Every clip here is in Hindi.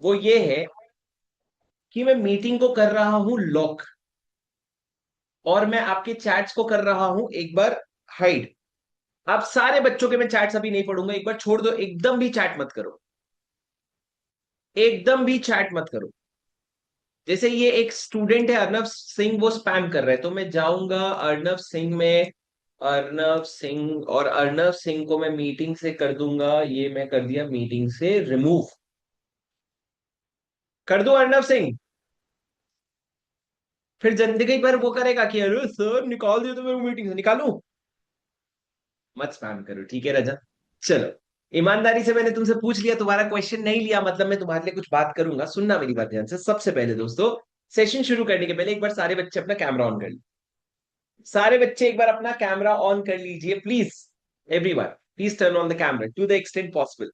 वो ये है कि मैं मीटिंग को कर रहा हूं लॉक, और मैं आपके चैट्स को कर रहा हूं एक बार हाइड। आप सारे बच्चों के मैं चैट्स अभी नहीं पढ़ूंगा, एक बार छोड़ दो, एकदम भी चैट मत करो, एकदम भी चैट मत करो। जैसे ये एक स्टूडेंट है अर्नव सिंह, वो स्पैम कर रहा है, तो मैं जाऊंगा अर्नव सिंह में, अर्नव सिंह, और अर्नव सिंह को मैं मीटिंग से कर दूंगा, ये मैं कर दिया मीटिंग से रिमूव। कर दो अर्नव सिंह। फिर जिंदगी भर वो करेगा कि अरे सर निकाल दिया तो मैं मीटिंग से निकालूं। मत स्पैम करो, ठीक है रजत। चलो, ईमानदारी से मैंने तुमसे पूछ लिया, तुम्हारा क्वेश्चन नहीं लिया, मतलब मैं तुम्हारे लिए कुछ बात करूंगा, सुनना मेरी बात ध्यान से। सबसे पहले दोस्तों, सेशन शुरू करने के पहले एक बार सारे बच्चे अपना कैमरा ऑन कर लीजिए। सारे बच्चे एक बार अपना कैमरा ऑन कर लीजिए please. Everyone please turn on the camera to the extent possible.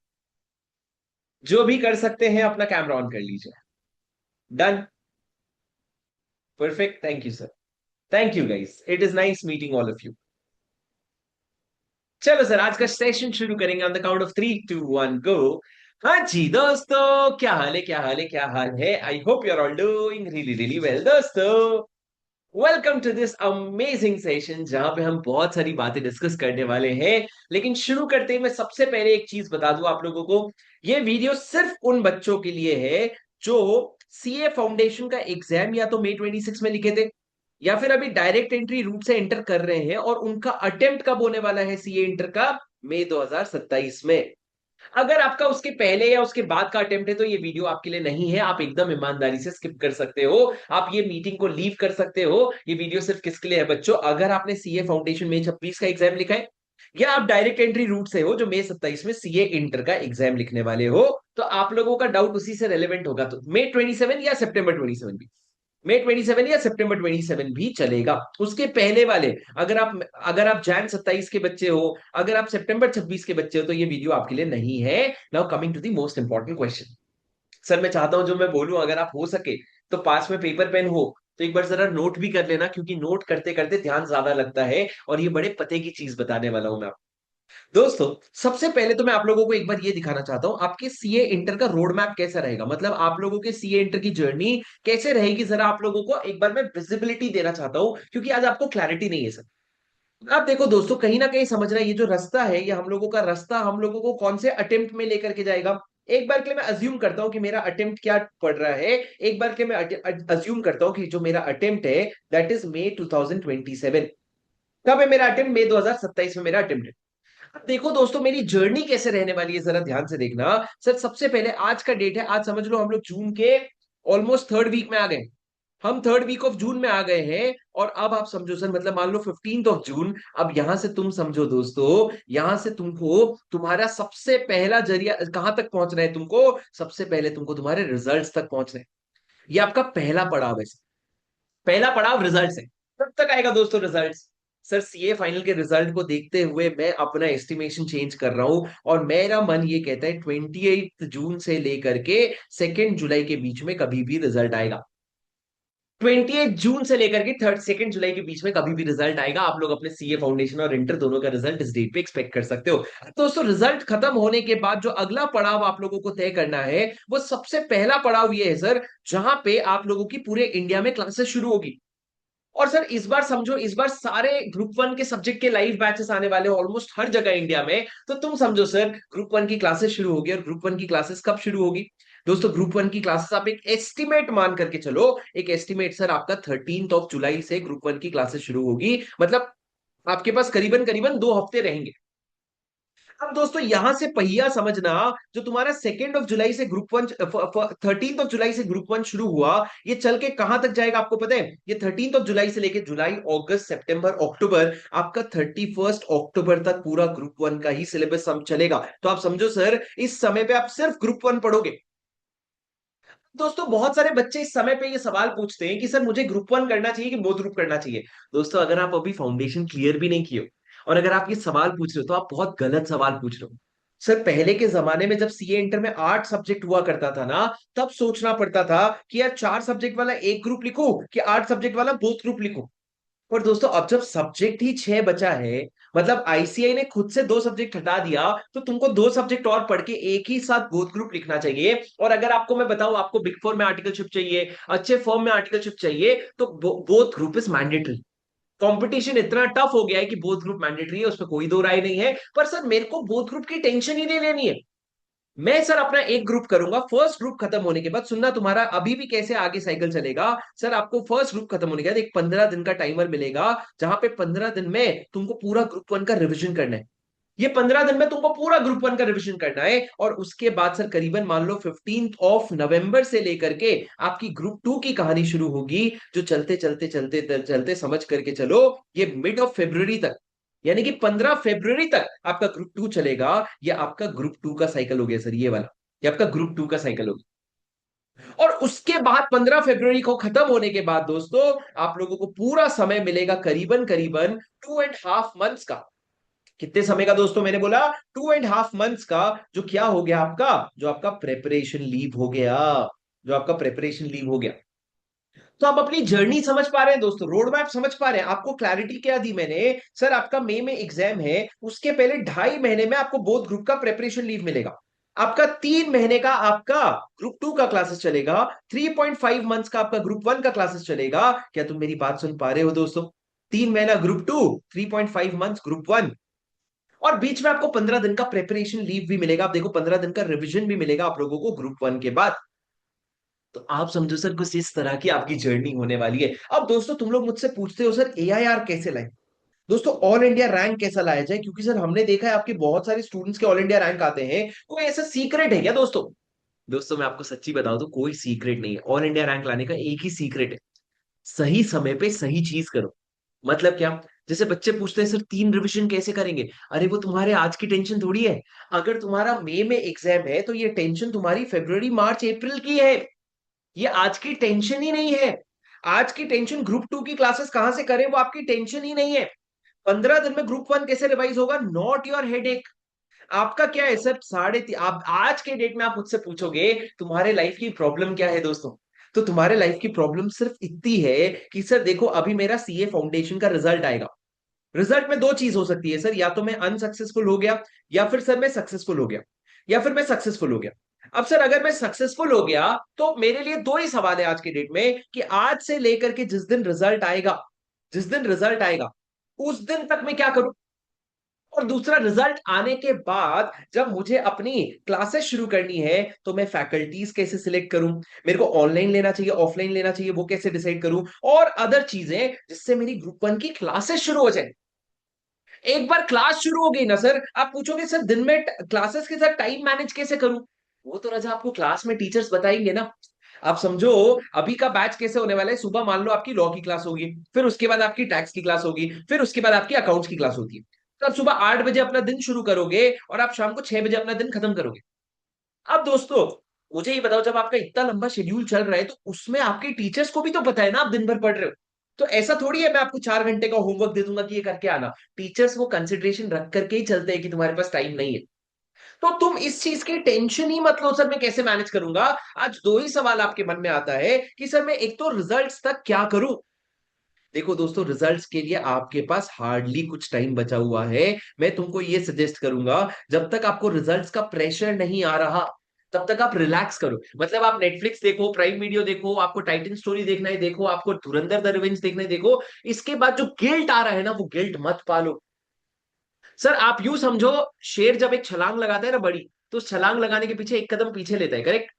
जो भी कर सकते हैं अपना कैमरा ऑन कर लीजिए। Done. Perfect, thank you sir. Thank you guys, it is nice meeting all of you. चलो सर, आज का सेशन शुरू करेंगे ऑन द काउंट ऑफ 3 2 1 गो। हाँ जी दोस्तों, क्या हाल है, क्या हाल है, क्या हाल है? I hope you are all doing really really well दोस्तों। Welcome to this amazing session, जहां पे हम बहुत सारी बातें डिस्कस करने वाले हैं। लेकिन शुरू करते ही मैं सबसे पहले एक चीज बता दूं आप लोगों को। ये वीडियो सिर्फ उन बच्चों के लिए है जो सीए फाउंडेशन का एग्जाम या तो मई 26 में लिखे थे, या फिर अभी डायरेक्ट एंट्री रूट से एंटर कर रहे हैं, और उनका अटेम्प्ट कब होने वाला है सीए इंटर का? मई 2027 में। अगर आपका उसके पहले या उसके बाद का अटेम्प्ट है तो ये वीडियो आपके लिए नहीं है, आप एकदम ईमानदारी से स्किप कर सकते हो। आप ये मीटिंग को लीव कर सकते हो। ये वीडियो सिर्फ किसके लिए है बच्चों? अगर आपने सीए फाउंडेशन मई 26 का एग्जाम लिखा है, या आप डायरेक्ट एंट्री रूट से हो जो मई 27 में सीए इंटर का एग्जाम लिखने वाले हो, तो आप लोगों का डाउट उसी से रेलेवेंट होगा। तो मई 27 या September 27 भी, मई 27 या September 27 भी चलेगा। उसके पहले वाले, अगर आप Jan 27 के बच्चे हो, अगर आप September 26 के बच्चे हो, तो ये वीडियो आपके लिए नहीं है। Now coming to the most important question. Sir मैं चाहता हूं जो मैं बोलूं, अगर आप हो सके तो पास में पेपर पेन हो तो एक बार जरा नोट भी कर लेना, क्योंकि नोट करते करते ध्यान ज्यादा लगता है, और ये बड़े पते की चीज बताने वाला हूं मैं आपको। दोस्तों, सबसे पहले तो मैं आप लोगों को एक बार ये दिखाना चाहता हूं आपके सीए इंटर का रोड मैप कैसा रहेगा, मतलब आप लोगों के सीए इंटर की जर्नी कैसे रहेगी, जरा आप लोगों को एक बार मैं विजिबिलिटी देना चाहता हूं, क्योंकि आज आपको क्लैरिटी नहीं है सर। आप देखो दोस्तों, कहीं ना कहीं समझना, ये जो रास्ता है, ये हम लोगों का रास्ता हम लोगों को कौन से अटेम्प्ट में लेकर के जाएगा। एक बार के लिए मैं अज्यूम करता हूं कि मेरा अटेम्प्ट क्या पड़ रहा है। एक बार के मैं अज्यूम करता हूं कि जो मेरा अटेम्प्ट है दैट इज May 2027। कब है मेरा अटेम्प्ट? May 2027 में मेरा अटेम्प्ट है। अब देखो दोस्तों, मेरी जर्नी कैसे रहने वाली है, जरा ध्यान से देखना। सर सबसे पहले आज का डेट है, आज समझ लो हम लोग जून के ऑलमोस्ट थर्ड वीक में आ गए। हम थर्ड वीक ऑफ जून में आ गए हैं, और अब आप समझो सर, मतलब मान लो 15 ऑफ जून। अब यहां से तुम समझो दोस्तों, यहां से तुमको तुम्हारा सबसे पहला जरिया कहां तक पहुंचना है? तुमको सबसे पहले तुमको तुम्हारे रिजल्ट्स तक पहुंचना है। ये आपका पहला पड़ाव है। पहला पड़ाव रिजल्ट है। कब तक आएगा दोस्तों रिजल्ट? सर सीए फाइनल के रिजल्ट को देखते हुए मैं अपना एस्टिमेशन चेंज कर रहा हूं, और मेरा मन ये कहता है 28 जून से लेकर के 2 जुलाई के बीच में कभी भी रिजल्ट आएगा। 28 जून से लेकर के 2 जुलाई के बीच में कभी भी रिजल्ट आएगा। आप लोग अपने सीए फाउंडेशन और इंटर दोनों का रिजल्ट इस डेट पे एक्सपेक्ट कर सकते हो। तो दोस्तों, रिजल्ट खत्म होने के बाद जो अगला पड़ाव आप लोगों को तय करना है, वो सबसे पहला पड़ाव ये है सर, जहां पे आप लोगों की पूरे इंडिया में क्लासेस शुरू होगी। और सर इस बार समझो, इस बार सारे ग्रुप 1 के सब्जेक्ट के लाइव बैचेस आने वाले हैं ऑलमोस्ट हर जगह इंडिया में। तो तुम समझो सर, ग्रुप 1 की क्लासेस शुरू होगी, और ग्रुप 1 की क्लासेस कब शुरू होगी? दोस्तों, ग्रुप 1 की क्लासेस आप एक एस्टिमेट मान करके चलो, एक एस्टिमेट सर आपका 13 जुलाई से ग्रुप 1 की क्लासेस शुरू होगी, मतलब आपके पास करीबन करीबन 2 हफ्ते रहेंगे। अब दोस्तों, यहां से पहिया समझना, जो तुम्हारा 2 जुलाई से ग्रुप 1, 13 जुलाई से ग्रुप 1 शुरू हुआ, ये चल के कहां तक जाएगा आपको पता है? ये 13 जुलाई से लेके जुलाई, अगस्त, सितंबर, अक्टूबर, आपका 31 अक्टूबर तक पूरा ग्रुप 1 का ही सिलेबस हम चलेगा। तो आप समझो सर, इस समय पे आप सिर्फ ग्रुप 1 पढ़ोगे। दोस्तों, बहुत सारे बच्चे इस समय पे ये सवाल पूछते हैं कि सर मुझे ग्रुप 1 करना चाहिए कि बोथ ग्रुप करना चाहिए। दोस्तों, अगर आप अभी फाउंडेशन क्लियर भी नहीं किए हो, और अगर आप ये सवाल पूछ रहे हो, तो आप बहुत गलत सवाल पूछ रहे हो। सर पहले के जमाने में जब सीए इंटर में 8 सब्जेक्ट हुआ करता था ना, तब सोचना पड़ता था कि यार 4 सब्जेक्ट वाला एक ग्रुप लिखो कि 8 सब्जेक्ट वाला बोथ ग्रुप लिखो। पर दोस्तों अब जब सब्जेक्ट ही 6 बचा है, मतलब आईसीआई ने खुद से 2 सब्जेक्ट हटा दिया, तो तुमको 2 सब्जेक्ट और पढ़ के एक ही साथ बोथ ग्रुप लिखना चाहिए। और अगर आपको मैं बताऊं, आपको बिग फोर में आर्टिकलशिप चाहिए, अच्छे फर्म में आर्टिकलशिप चाहिए, तो both group is mandatory. Competition इतना टफ हो गया है कि बोथ ग्रुप मैंडेटरी है, उसमें कोई दो राय नहीं है। पर सर मेरे को बोथ ग्रुप की टेंशन ही नहीं लेनी है। मैं सर अपना एक ग्रुप करूंगा, फर्स्ट ग्रुप खत्म होने के बाद सुनना, तुम्हारा अभी भी कैसे आगे साइकिल चलेगा। सर आपको फर्स्ट ग्रुप खत्म होने के बाद एक 15 दिन का टाइमर मिलेगा, जहां पे 15 दिन में तुमको पूरा ग्रुप वन का रिवीजन करना है। ये 15 दिन में तुमको पूरा ग्रुप वन का रिवीजन करना है, और उसके बाद सर करीबन मान लो 15 नवंबर से लेकर के आपकी ग्रुप टू की कहानी शुरू होगी, जो चलते चलते चलते चलते समझ करके चलो, ये मिड ऑफ फेब्रुवरी तक, यानी कि 15 फरवरी तक आपका ग्रुप टू चलेगा। ये आपका ग्रुप टू का साइकिल हो गया सर, ये वाला, ये आपका ग्रुप टू का साइकिल हो गया। और उसके बाद 15 फरवरी को खत्म होने के बाद दोस्तों, आप लोगों को पूरा समय मिलेगा, करीबन करीबन 2.5 मंथ्स का। कितने समय का दोस्तों मैंने बोला? 2.5 मंथ्स का। जो क्या हो गया आपका, जो आपका प्रेपरेशन लीव हो गया, जो आपका प्रेपरेशन लीव हो गया। तो आप अपनी जर्नी समझ पा रहे हैं दोस्तों, रोड मैप समझ पा रहे हैं? आपको क्लैरिटी क्या दी मैंने? सर आपका मई में एग्जाम है, उसके पहले 2.5 महीने में आपको बोथ ग्रुप का प्रेपरेशन लीव मिलेगा। आपका 3 महीने का आपका ग्रुप टू का क्लासेस चलेगा, 3.5 मंथ्स का आपका ग्रुप वन का क्लासेस चलेगा। क्या तुम मेरी बात सुन पा रहे हो दोस्तों? 3 महीना group two, 3.5 months group one, और बीच में आपको 15 दिन का प्रेपरेशन लीव भी मिलेगा। आप देखो 15 दिन का रिवीजन भी मिलेगा आप लोगों को ग्रुप वन के बाद। तो आप समझो सर कुछ इस तरह की आपकी जर्नी होने वाली है। अब दोस्तों तुम लोग मुझसे पूछते हो सर एआईआर कैसे लाए। दोस्तों ऑल इंडिया रैंक कैसा लाया जाए, क्योंकि सर हमने देखा है आपके बहुत सारे स्टूडेंट्स के ऑल इंडिया रैंक आते हैं। कोई ऐसा सीक्रेट है क्या दोस्तों? दोस्तों मैं आपको सच्ची बताऊं तो कोई सीक्रेट नहीं है। ऑल इंडिया रैंक लाने का एक ही सीक्रेट है, सही समय पे सही चीज करो। मतलब क्या? जैसे बच्चे पूछते हैं सर 3 रिवीजन कैसे करेंगे। अरे वो तुम्हारे आज की टेंशन थोड़ी है। अगर तुम्हारा मई में एग्जाम है तो ये टेंशन तुम्हारी फरवरी मार्च अप्रैल की है। ये आज की टेंशन ही नहीं है। आज की टेंशन ग्रुप टू की क्लासेस कहां से करें, वो आपकी टेंशन ही नहीं है। 15 दिन में ग्रुप वन कैसे रिवाइज होगा, नॉट योर हेडेक। आपका क्या है सर, आप आज के डेट में आप मुझसे पूछोगे तुम्हारे लाइफ की प्रॉब्लम क्या है दोस्तों, तो तुम्हारे लाइफ की प्रॉब्लम सिर्फ इतनी है कि सर देखो अभी मेरा सीए फाउंडेशन का रिजल्ट आएगा। रिजल्ट में दो चीज हो सकती है सर, या तो मैं अनसक्सेसफुल हो गया, या फिर सर मैं सक्सेसफुल हो गया, या फिर मैं सक्सेसफुल हो गया। अब सर अगर मैं सक्सेसफुल हो गया तो मेरे लिए दो ही सवाल है आज के डेट में, कि आज से लेकर के जिस दिन रिजल्ट आएगा, जिस दिन रिजल्ट आएगा उस दिन तक मैं क्या करूं। और दूसरा, रिजल्ट आने के बाद जब मुझे अपनी क्लासेस शुरू करनी है, तो मैं फैकल्टीज कैसे सिलेक्ट करूं, मेरे को ऑनलाइन लेना चाहिए ऑफलाइन लेना चाहिए, वो कैसे डिसाइड करूं, और अदर चीजें, जिससे मेरी ग्रुप वन की क्लासेस शुरू हो जाए। एक बार क्लास शुरू हो गई ना सर, आप पूछोगे सर दिन में क्लासेस के साथ टाइम मैनेज कैसे करूं। वो तो रजा आपको क्लास में टीचर्स बताएंगे ना। आप समझो, अभी का बैच कैसे होने वाला है, सुबह मान लो आपकी लॉ की क्लास होगी, फिर उसके बाद आपकी टैक्स की क्लास होगी, फिर उसके बाद आपकी अकाउंट्स की क्लास होती है। तो आप सुबह 8 बजे अपना दिन शुरू करोगे, और आप शाम को 6 बजे अपना दिन खत्म करोगे। अब दोस्तों मुझे ये बताओ, जब आपका इतना लंबा शेड्यूल चल रहा है, तो उसमें आपके टीचर्स को भी तो पता है ना आप दिन भर पढ़ रहे हो। तो ऐसा थोड़ी है मैं आपको 4 घंटे का होमवर्क दे दूंगा कि ये करके आना। टीचर्स वो कंसिडरेशन रख करके ही चलते हैं कि तुम्हारे पास टाइम नहीं है। तो तुम इस चीज की टेंशन ही मत लो सर, मैं कैसे मैनेज करूंगा। आज दो ही सवाल आपके मन में आता है कि सर मैं एक तो रिजल्ट्स तक क्या करूं। देखो दोस्तों, रिजल्ट्स के लिए आपके पास हार्डली कुछ टाइम बचा हुआ है। मैं तुमको ये सजेस्ट करूंगा, जब तक आपको रिजल्ट्स का प्रेशर नहीं आ रहा, तब तक आप रिलैक्स करो। मतलब आप नेटफ्लिक्स देखो, प्राइम वीडियो देखो, आपको टाइटन स्टोरी देखना है देखो, आपको धुरंधर द रिवेंज देखना है देखो। इसके बाद जो गिल्ट आ रहा है ना, वो गिल्ट मत पालो। सर आप यूं समझो, शेर जब एक छलांग लगाता है ना बड़ी, तो उस छलांग लगाने के पीछे एक कदम पीछे लेता है, करेक्ट?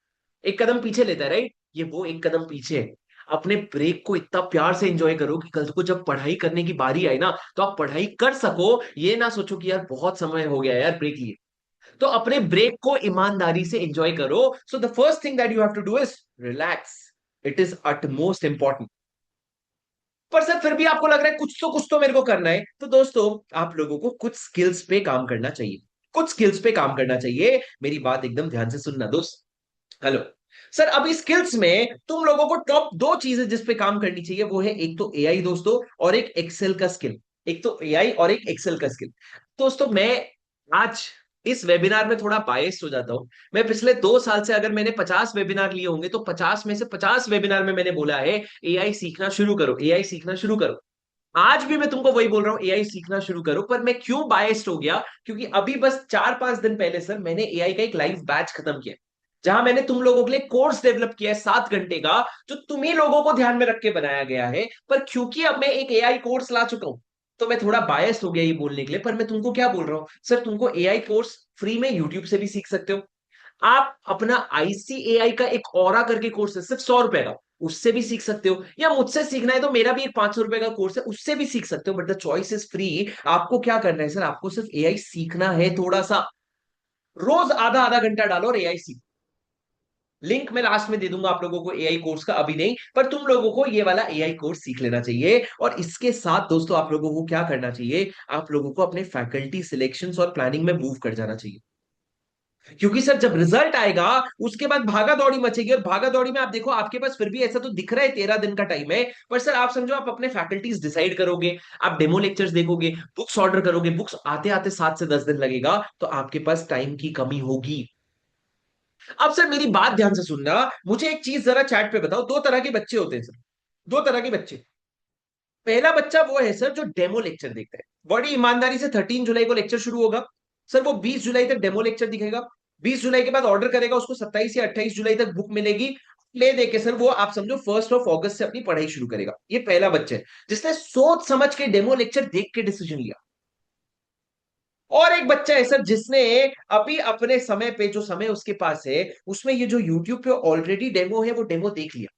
एक कदम पीछे लेता है, राइट? ये वो एक कदम पीछे है। अपने ब्रेक को इतना प्यार से एंजॉय करो कि कल को जब पढ़ाई करने की बारी आए ना, तो आप पढ़ाई कर सको। ये ना सोचो कि यार बहुत समय हो गया यार ब्रेक लिए। तो अपने ब्रेक को ईमानदारी से एंजॉय करो। So the first thing that you have to do is relax. It is utmost important. पर सर फिर भी आपको लग रहा है कुछ तो मेरे को करना है, तो दोस्तों आप लोगों को कुछ स्किल्स पे काम करना चाहिए। कुछ स्किल्स पे काम करना चाहिए, मेरी बात एकदम ध्यान से सुनना दोस्त। हेलो। सर अभी स्किल्स में तुम लोगों को टॉप दो चीजें जिस पे काम करनी चाहिए, वो है एक तो एआई दोस्तों, और एक एक्सेल का स्किल। एक तो एआई और एक एक्सेल का स्किल। दोस्तों मैं आज इस वेबिनार में थोड़ा बायस्ड हो जाता हूं। मैं पिछले 2 साल से, अगर मैंने 50 वेबिनार लिए होंगे, तो 50 में से 50 वेबिनार में मैंने बोला है एआई सीखना शुरू करो, एआई सीखना शुरू करो। आज भी मैं तुमको वही बोल रहा हूँ, एआई सीखना शुरू करो। पर मैं क्यों बायस्ड हो गया, क्योंकि अभी बस 4-5 दिन पहले सर मैंने एआई का एक लाइव बैच खत्म किया, जहां मैंने तुम लोगों के लिए कोर्स डेवलप किया है 7 घंटे का, जो तुम्ही लोगों को ध्यान में रख के बनाया गया है। पर क्योंकि अब मैं एक एआई कोर्स ला चुका हूं, तो मैं थोड़ा बायस्ड हो गया ये बोलने के लिए। पर मैं तुमको क्या बोल रहा हूँ सर, तुमको एआई कोर्स फ्री में यूट्यूब से भी सीख सकते हो। आप अपना आईसीएआई का एक ऑरा करके कोर्स है सिर्फ 100 रुपए का, उससे भी सीख सकते हो। या मुझसे सीखना है तो मेरा भी एक 500 रुपए का कोर्स है, उससे भी सीख सकते हो। But the choice is free. आपको क्या करना है सर, आपको सिर्फ एआई सीखना है थोड़ा सा। रोज आधा आधा घंटा डालो और एआई सीखो। लिंक मैं लास्ट में दे दूंगा आप लोगों को एआई कोर्स का, अभी नहीं, पर तुम लोगों को ये वाला एआई कोर्स सीख लेना चाहिए। और इसके साथ दोस्तों आप लोगों को क्या करना चाहिए, आप लोगों को अपने फैकल्टी सिलेक्शंस और प्लानिंग में मूव कर जाना चाहिए। क्योंकि सर जब रिजल्ट आएगा उसके बाद भागा दौड़ी मचेगी, और भागा दौड़ी में आप देखो आपके पास फिर भी ऐसा तो दिख रहा है 13 दिन का टाइम है, पर सर आप समझो आप अपने फैकल्टीज डिसाइड करोगे, आप डेमो लेक्चर्स देखोगे, बुक्स ऑर्डर करोगे, बुक्स आते आते 7 से 10 दिन लगेगा, तो आपके पास टाइम की कमी होगी। अब सर मेरी बात ध्यान से सुनना, मुझे एक चीज जरा चैट पे बताओ, दो तरह के बच्चे होते हैं सर, दो तरह के बच्चे। पहला बच्चा वो है सर जो डेमो लेक्चर देखता है, बड़ी ईमानदारी से 13 जुलाई को लेक्चर शुरू होगा, सर वो 20 जुलाई तक डेमो लेक्चर दिखेगा, 20 जुलाई के बाद ऑर्डर करेगा, उसको 27 या 28 जुलाई तक बुक मिलेगी, ले दे के सर वो आप समझो 1 ऑफ अगस्त से अपनी पढ़ाई शुरू करेगा। ये पहला बच्चा है जिसने सोच समझ के डेमो लेक्चर देख के डिसीजन लिया। और एक बच्चा है सर जिसने अभी अपने समय पे, जो समय उसके पास है उसमें ये जो यूट्यूब पे ऑलरेडी डेमो है वो डेमो देख लिया,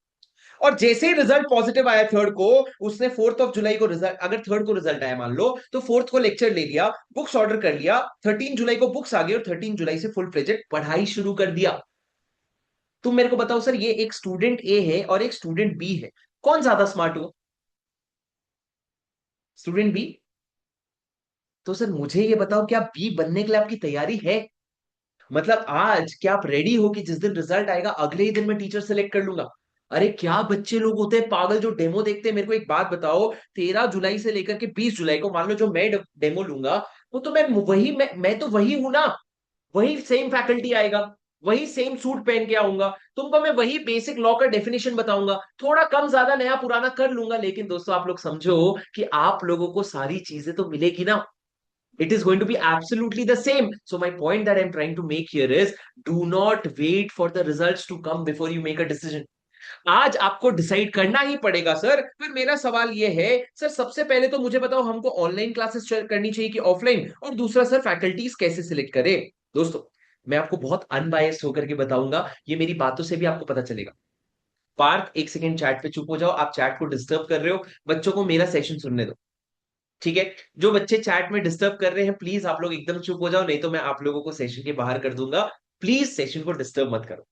और जैसे ही रिजल्ट पॉजिटिव आया थर्ड को, उसने 4 जुलाई को रिजल्ट, अगर थर्ड को रिजल्ट आया मान लो, तो फोर्थ को लेक्चर ले लिया, बुक्स ऑर्डर कर लिया, 13 जुलाई को बुक्स आ गई, और 13 जुलाई से फुल प्रोजेक्ट पढ़ाई शुरू कर दिया। तुम मेरे को बताओ सर, ये एक स्टूडेंट ए है और एक स्टूडेंट बी है, कौन ज्यादा स्मार्ट हुआ? Student B. तो सर मुझे ये बताओ, क्या बी बनने के लिए आपकी तैयारी है? मतलब आज क्या आप रेडी हो कि जिस दिन रिजल्ट आएगा अगले ही दिन मैं टीचर सेलेक्ट कर लूंगा? अरे क्या बच्चे लोग होते हैं पागल जो डेमो देखते हैं। मेरे को एक बात बताओ, 13 जुलाई से लेकर के 20 जुलाई को मान लो जो मैं डेमो लूंगा, वो तो मैं तो वही हूं ना, वही सेम फैकल्टी आएगा, वही सेम सूट पहन के आऊंगा, तुमको मैं वही बेसिक लॉ का डेफिनेशन बताऊंगा, थोड़ा कम ज्यादा नया पुराना कर लूंगा, लेकिन दोस्तों आप लोग समझो कि आप लोगों को सारी चीजें तो मिलेगी ना। It is going to be absolutely the same. So my point that I'm trying to make here is, do not wait for the results to come before you make a decision. आज आपको डिसाइड करना ही पड़ेगा सर। फिर मेरा सवाल ये है सर, सबसे पहले तो मुझे बताओ हमको ऑनलाइन क्लासेस करनी चाहिए कि ऑफलाइन, और दूसरा सर फैकल्टीज कैसे सिलेक्ट करें। दोस्तों मैं आपको बहुत अनबायस्ड होकर के बताऊंगा, ये मेरी बातों से भी आपको पता चलेगा। पार्थ एक सेकंड चैट पे चुप हो जाओ, आप चैट को डिस्टर्ब कर रहे हो, बच्चों को मेरा सेशन सुनने दो। ठीक है, जो बच्चे चैट में डिस्टर्ब कर रहे हैं प्लीज आप लोग एकदम चुप हो जाओ, नहीं तो मैं आप लोगों को सेशन के बाहर कर दूंगा। प्लीज सेशन को डिस्टर्ब मत करो,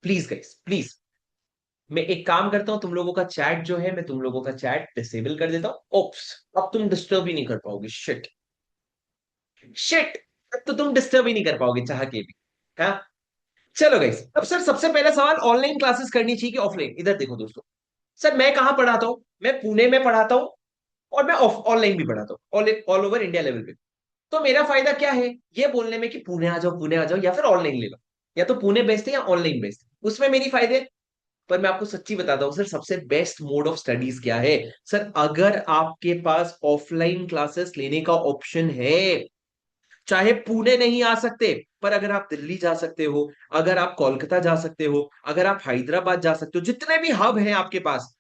प्लीज गाइस प्लीज। मैं एक काम करता हूं, तुम लोगों का चैट जो है मैं तुम लोगों का चैट डिसेबल कर देता हूं। ओप्स, अब तुम डिस्टर्ब ही नहीं कर पाओगे। शिट, शिट, अब तो तुम डिस्टर्ब ही नहीं कर पाओगे चाह के भी। हाँ, चलो गाइस, अब सर सबसे पहला सवाल, ऑनलाइन क्लासेस करनी चाहिए कि ऑफलाइन? इधर देखो दोस्तों, सर मैं कहां पढ़ाता हूं, मैं पुणे में पढ़ाता हूं, और मैं ऑनलाइन भी पढ़ाता हूँ, ऑल ओवर इंडिया लेवल पे। तो मेरा फायदा क्या है ये बोलने में कि पुणे आ जाओ, पुणे आ जाओ, या फिर ऑनलाइन ले लो, या तो पुणे बेस्ट है या ऑनलाइन बेस्ट है, उसमें मेरी फायदे। पर मैं आपको सच्ची बताता हूँ सर, सबसे बेस्ट मोड ऑफ स्टडीज क्या है सर, अगर आपके पास ऑफलाइन क्लासेस लेने का ऑप्शन है, चाहे पुणे नहीं आ सकते, पर अगर आप दिल्ली जा सकते हो, अगर आप कोलकाता जा सकते हो, अगर आप हैदराबाद जा सकते हो, जितने भी हब हैं आपके पास,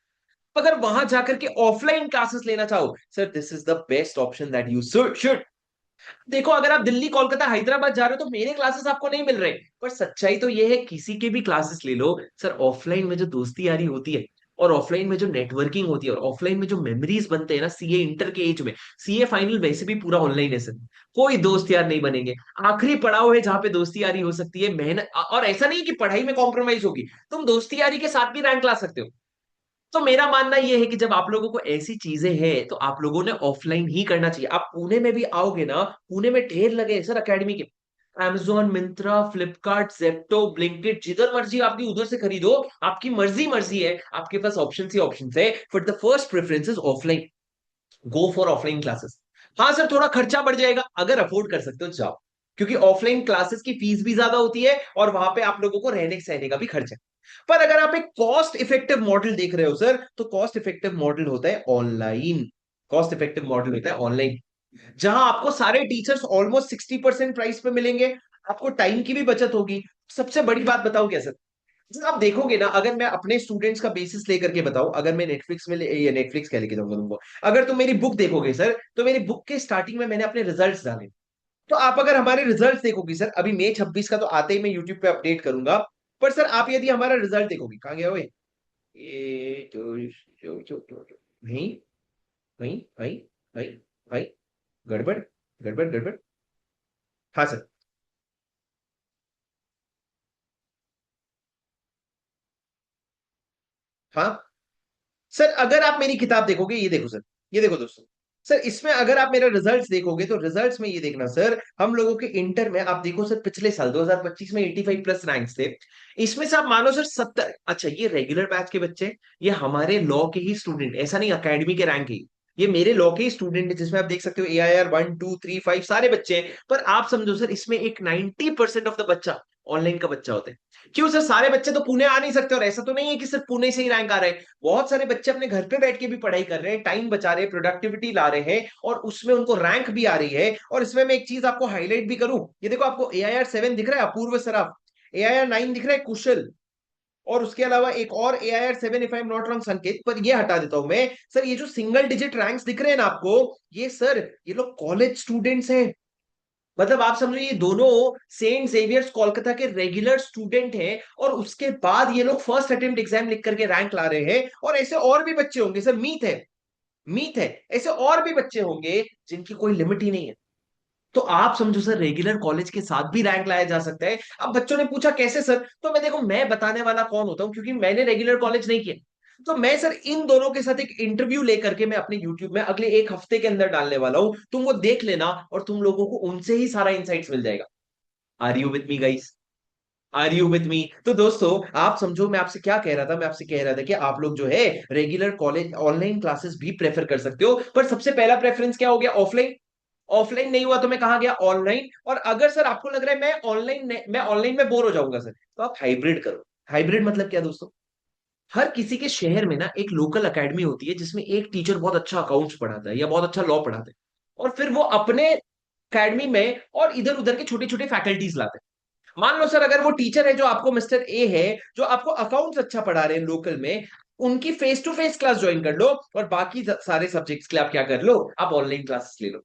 अगर वहां जाकर के ऑफलाइन क्लासेस लेना चाहो sir, this is the best option that you should. देखो अगर आप दिल्ली कोलकाता हैदराबाद जा रहे हो तो मेरे क्लासेस आपको नहीं मिल रहे, पर सच्चाई तो ये है किसी के भी क्लासेस ले लो सर, ऑफलाइन में जो दोस्ती यारी होती है, और ऑफलाइन में जो नेटवर्किंग होती है, और ऑफलाइन में जो मेमोरीज बनते हैं ना, सीए इंटर के एज में, सीए फाइनल वैसे भी पूरा ऑनलाइन है सर, कोई दोस्त यार नहीं बनेंगे। आखिरी पड़ाव है जहां पे दोस्ती यारी हो सकती है, मेहनत, और ऐसा नहीं कि पढ़ाई में कॉम्प्रोमाइज होगी, तुम दोस्ती यारी के साथ भी रैंक ला सकते हो। तो मेरा मानना यह है कि जब आप लोगों को ऐसी चीजें हैं तो आप लोगों ने ऑफलाइन ही करना चाहिए। आप पुणे में भी आओगे ना, पुणे में ढेर लगे हैं सर एकेडमी के, Amazon, Myntra, Flipkart, Zepto, Blinkit, जिधर मर्जी आपकी उधर से खरीदो, आपकी मर्जी मर्जी है, आपके पास ऑप्शन ही ऑप्शन है, but the first preference is offline. Go for offline classes. हाँ सर थोड़ा खर्चा बढ़ जाएगा, अगर अफोर्ड कर सकते हो तो जाओ, क्योंकि ऑफलाइन क्लासेस की फीस भी ज्यादा होती है, और वहां पे आप लोगों को रहने सहने का भी खर्चा। पर अगर आप एक कॉस्ट इफेक्टिव मॉडल देख रहे हो सर, तो कॉस्ट इफेक्टिव मॉडल होता है ऑनलाइन। कॉस्ट इफेक्टिव मॉडल होता है ऑनलाइन, जहां आपको सारे टीचर्स ऑलमोस्ट 60% प्राइस पे मिलेंगे, आपको टाइम की भी बचत होगी। सबसे बड़ी बात बताओ क्या सर, जब आप देखोगे ना, अगर मैं अपने स्टूडेंट्स का बेसिस लेकर के बताऊं, अगर मैं नेटफ्लिक्स में ये नेटफ्लिक्स क्या लेके जाऊंगा तुमको, अगर तुम मेरी बुक देखोगे सर, तो मेरी बुक के स्टार्टिंग में मैंने अपने रिजल्ट्स डाले। तो आप अगर हमारे रिजल्ट्स देखोगे सर, अभी मई 26 का तो आते ही मैं यूट्यूब पे अपडेट करूंगा, पर सर आप यदि हमारा रिजल्ट देखोगे, कहाँ गया हुए ये जो वहीं वहीं वहीं वहीं वहीं, गड़बड़ गड़बड़ गड़बड़। हाँ सर। हाँ सर, अगर आप मेरी किताब देखोगे, ये देखो सर, ये देखो दोस्तों, सर इसमें अगर आप मेरा रिजल्ट्स देखोगे, तो रिजल्ट्स में ये देखना सर, हम लोगों के इंटर में आप देखो सर, पिछले साल 2025 में 85 प्लस रैंक्स थे। इसमें से आप मानो सर 70, अच्छा ये रेगुलर बैच के बच्चे, ये हमारे लॉ के ही स्टूडेंट, ऐसा नहीं अकेडमी के रैंक ही, ये मेरे लॉ के ही स्टूडेंट है, जिसमें आप देख सकते हो AIR 1 2 3 5 सारे बच्चे हैं। पर आप समझो सर, इसमें एक 90% ऑफ द बच्चा ऑनलाइन का बच्चा होता है। क्यों सर, सारे बच्चे तो पुणे आ नहीं सकते, और ऐसा तो नहीं है कि सिर्फ पुणे से ही रैंक आ रहे हैं, बहुत सारे बच्चे अपने घर पे बैठ के भी पढ़ाई कर रहे हैं, टाइम बचा रहे हैं, प्रोडक्टिविटी ला रहे हैं, और उसमें उनको रैंक भी आ रही है। और इसमें मैं एक चीज आपको हाईलाइट भी करूं, ये देखो आपको AIR 7 दिख रहा है, अपूर्व सराफ, AIR 9 दिख रहा है, कुशल, और उसके अलावा एक और AIR 7, if I am not wrong, संकेत। पर ये हटा देता हूं मैं सर, ये जो सिंगल डिजिट रैंक्स दिख रहे हैं ना आपको, ये सर, ये लोग कॉलेज स्टूडेंट्स हैं। मतलब आप समझो, ये दोनों सेंट जेवियर्स कोलकाता के रेगुलर स्टूडेंट हैं, और उसके बाद ये लोग फर्स्ट अटेम्प्ट एग्जाम लिख करके रैंक ला रहे हैं। और ऐसे और भी बच्चे होंगे सर, मीत है, मीत है, ऐसे और भी बच्चे होंगे जिनकी कोई लिमिट ही नहीं है। तो आप समझो सर, रेगुलर कॉलेज के साथ भी रैंक लाया जा सकता है। अब बच्चों ने पूछा कैसे सर, तो मैं देखो, मैं बताने वाला कौन होता हूं, क्योंकि मैंने रेगुलर कॉलेज नहीं किया। तो मैं सर इन दोनों के साथ एक इंटरव्यू लेकर के मैं अपने यूट्यूब में अगले एक हफ्ते के अंदर डालने वाला हूं, तुम वो देख लेना, और तुम लोगों को उनसे ही सारा इंसाइट्स मिल जाएगा। Are you with me guys? Are you with me? तो दोस्तों, आप समझो मैं आपसे क्या कह रहा था, मैं आपसे कह रहा था कि आप लोग जो है रेगुलर कॉलेज ऑनलाइन क्लासेस भी प्रेफर कर सकते हो, पर सबसे पहला प्रेफरेंस क्या हो गया? ऑफलाइन। ऑफलाइन नहीं हुआ तो मैं कहा गया? ऑनलाइन। और अगर सर आपको लग रहा है मैं ऑनलाइन में बोर हो जाऊंगा सर, तो आप हाइब्रिड करो। हाइब्रिड मतलब क्या दोस्तों? हर किसी के शहर में ना एक लोकल एकेडमी होती है, जिसमें एक टीचर बहुत अच्छा अकाउंट्स पढ़ाता है या बहुत अच्छा लॉ पढ़ाता है, और फिर वो अपने एकेडमी में और इधर उधर के छोटे छोटे फैकल्टीज लाते हैं। मान लो सर, अगर वो टीचर है जो आपको मिस्टर ए है, जो आपको अकाउंट्स अच्छा पढ़ा रहे हैं लोकल में, उनकी face to face class join कर लो, और बाकी सारे सब्जेक्ट्स के लिए आप क्या कर लो, आप ऑनलाइन क्लासेस ले लो।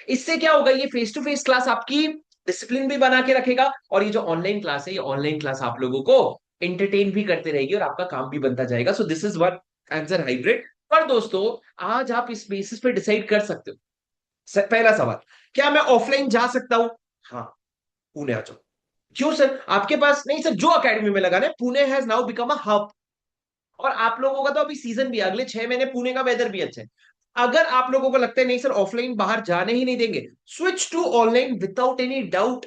इससे क्या होगा, ये फेस टू फेस क्लास आपकी डिसिप्लिन भी बना के रखेगा, और ये जो ऑनलाइन क्लास है, ये ऑनलाइन क्लास आप लोगों को एंटरटेन भी करते रहेगी, और आपका काम भी बनता जाएगा। So this is one answer, hybrid. पर दोस्तों, आज आप इस बेसिस पे डिसाइड कर सकते हो। पहला सवाल, क्या मैं ऑफलाइन जा सकता हूं? हाँ, पुणे आ जाओ। क्यों सर, आपके पास नहीं सर, जो अकेडमी में लगाना है, Pune has now become a hub. और आप लोगों का तो अभी सीजन भी है, अगले 6 महीने पुणे का वेदर भी अच्छा है। अगर आप लोगों को लगता है नहीं सर, ऑफलाइन बाहर जाने ही नहीं देंगे, switch to online without any doubt.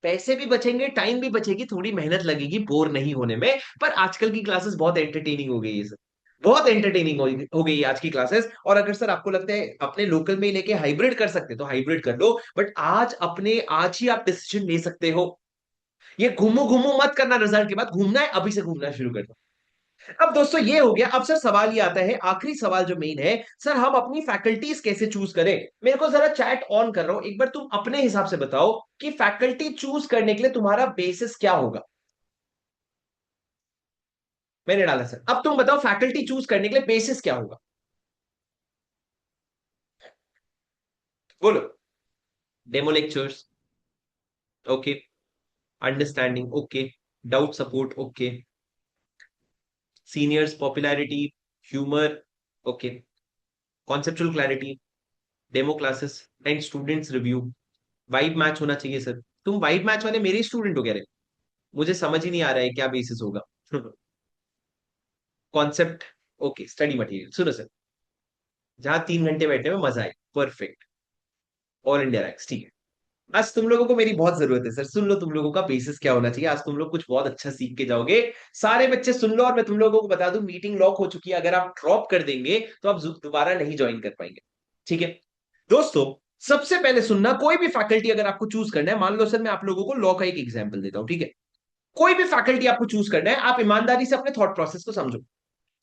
पैसे भी बचेंगे, टाइम भी बचेगी, थोड़ी मेहनत लगेगी बोर नहीं होने में, पर आजकल की क्लासेस बहुत एंटरटेनिंग हो गई है सर, बहुत एंटरटेनिंग हो गई है आज की क्लासेस। और अगर सर आपको लगता है अपने लोकल में ही लेके हाइब्रिड कर सकते, तो हाइब्रिड कर लो, बट आज ही आप डिसीजन ले सकते हो। ये घूमो घूमो मत करना, रिजल्ट के बाद घूमना है, अभी से घूमना शुरू कर दो। अब दोस्तों ये हो गया। अब सर सवाल ये आता है, आखिरी सवाल जो मेन है, सर हम अपनी फैकल्टीज कैसे चूज करें? मेरे को जरा चैट ऑन कर रहा हूं, एक बार तुम अपने हिसाब से बताओ कि फैकल्टी चूज करने के लिए तुम्हारा बेसिस क्या होगा। मैंने डाला सर, अब तुम बताओ फैकल्टी चूज करने के लिए बेसिस क्या होगा? बोलो। Demo lectures, okay. Understanding, okay. Doubt support, okay. Seniors popularity, humour, okay. Conceptual clarity, demo classes, and students review. Vibe match होना चाहिए सर। तुम वाइब मैच वाले मेरे स्टूडेंट हो, कह रहे? मुझे समझ ही नहीं आ रहा है क्या बेसिस होगा। Concept, okay. स्टडी मटेरियल, सुनो सर, जहां 3 घंटे बैठने में मजा आए, परफेक्ट। ऑल इंडिया रैंक्स, ठीक है। आज तुम लोगों को मेरी बहुत जरूरत है सर, सुन लो तुम लोगों का बेसिस क्या होना चाहिए, आज तुम लोग कुछ बहुत अच्छा सीख के जाओगे। सारे बच्चे सुन लो, और मैं तुम लोगों को बता दूं, मीटिंग लॉक हो चुकी है, अगर आप ड्रॉप कर देंगे तो आप दोबारा नहीं ज्वाइन कर पाएंगे। ठीक है दोस्तों, सबसे पहले सुनना, कोई भी फैकल्टी अगर आपको चूज करना है, मान लो सर मैं आप लोगों को लॉ का एक एग्जांपल देता हूं, ठीक है? कोई भी फैकल्टी आपको चूज करना है, आप ईमानदारी से अपने थॉट प्रोसेस को समझो।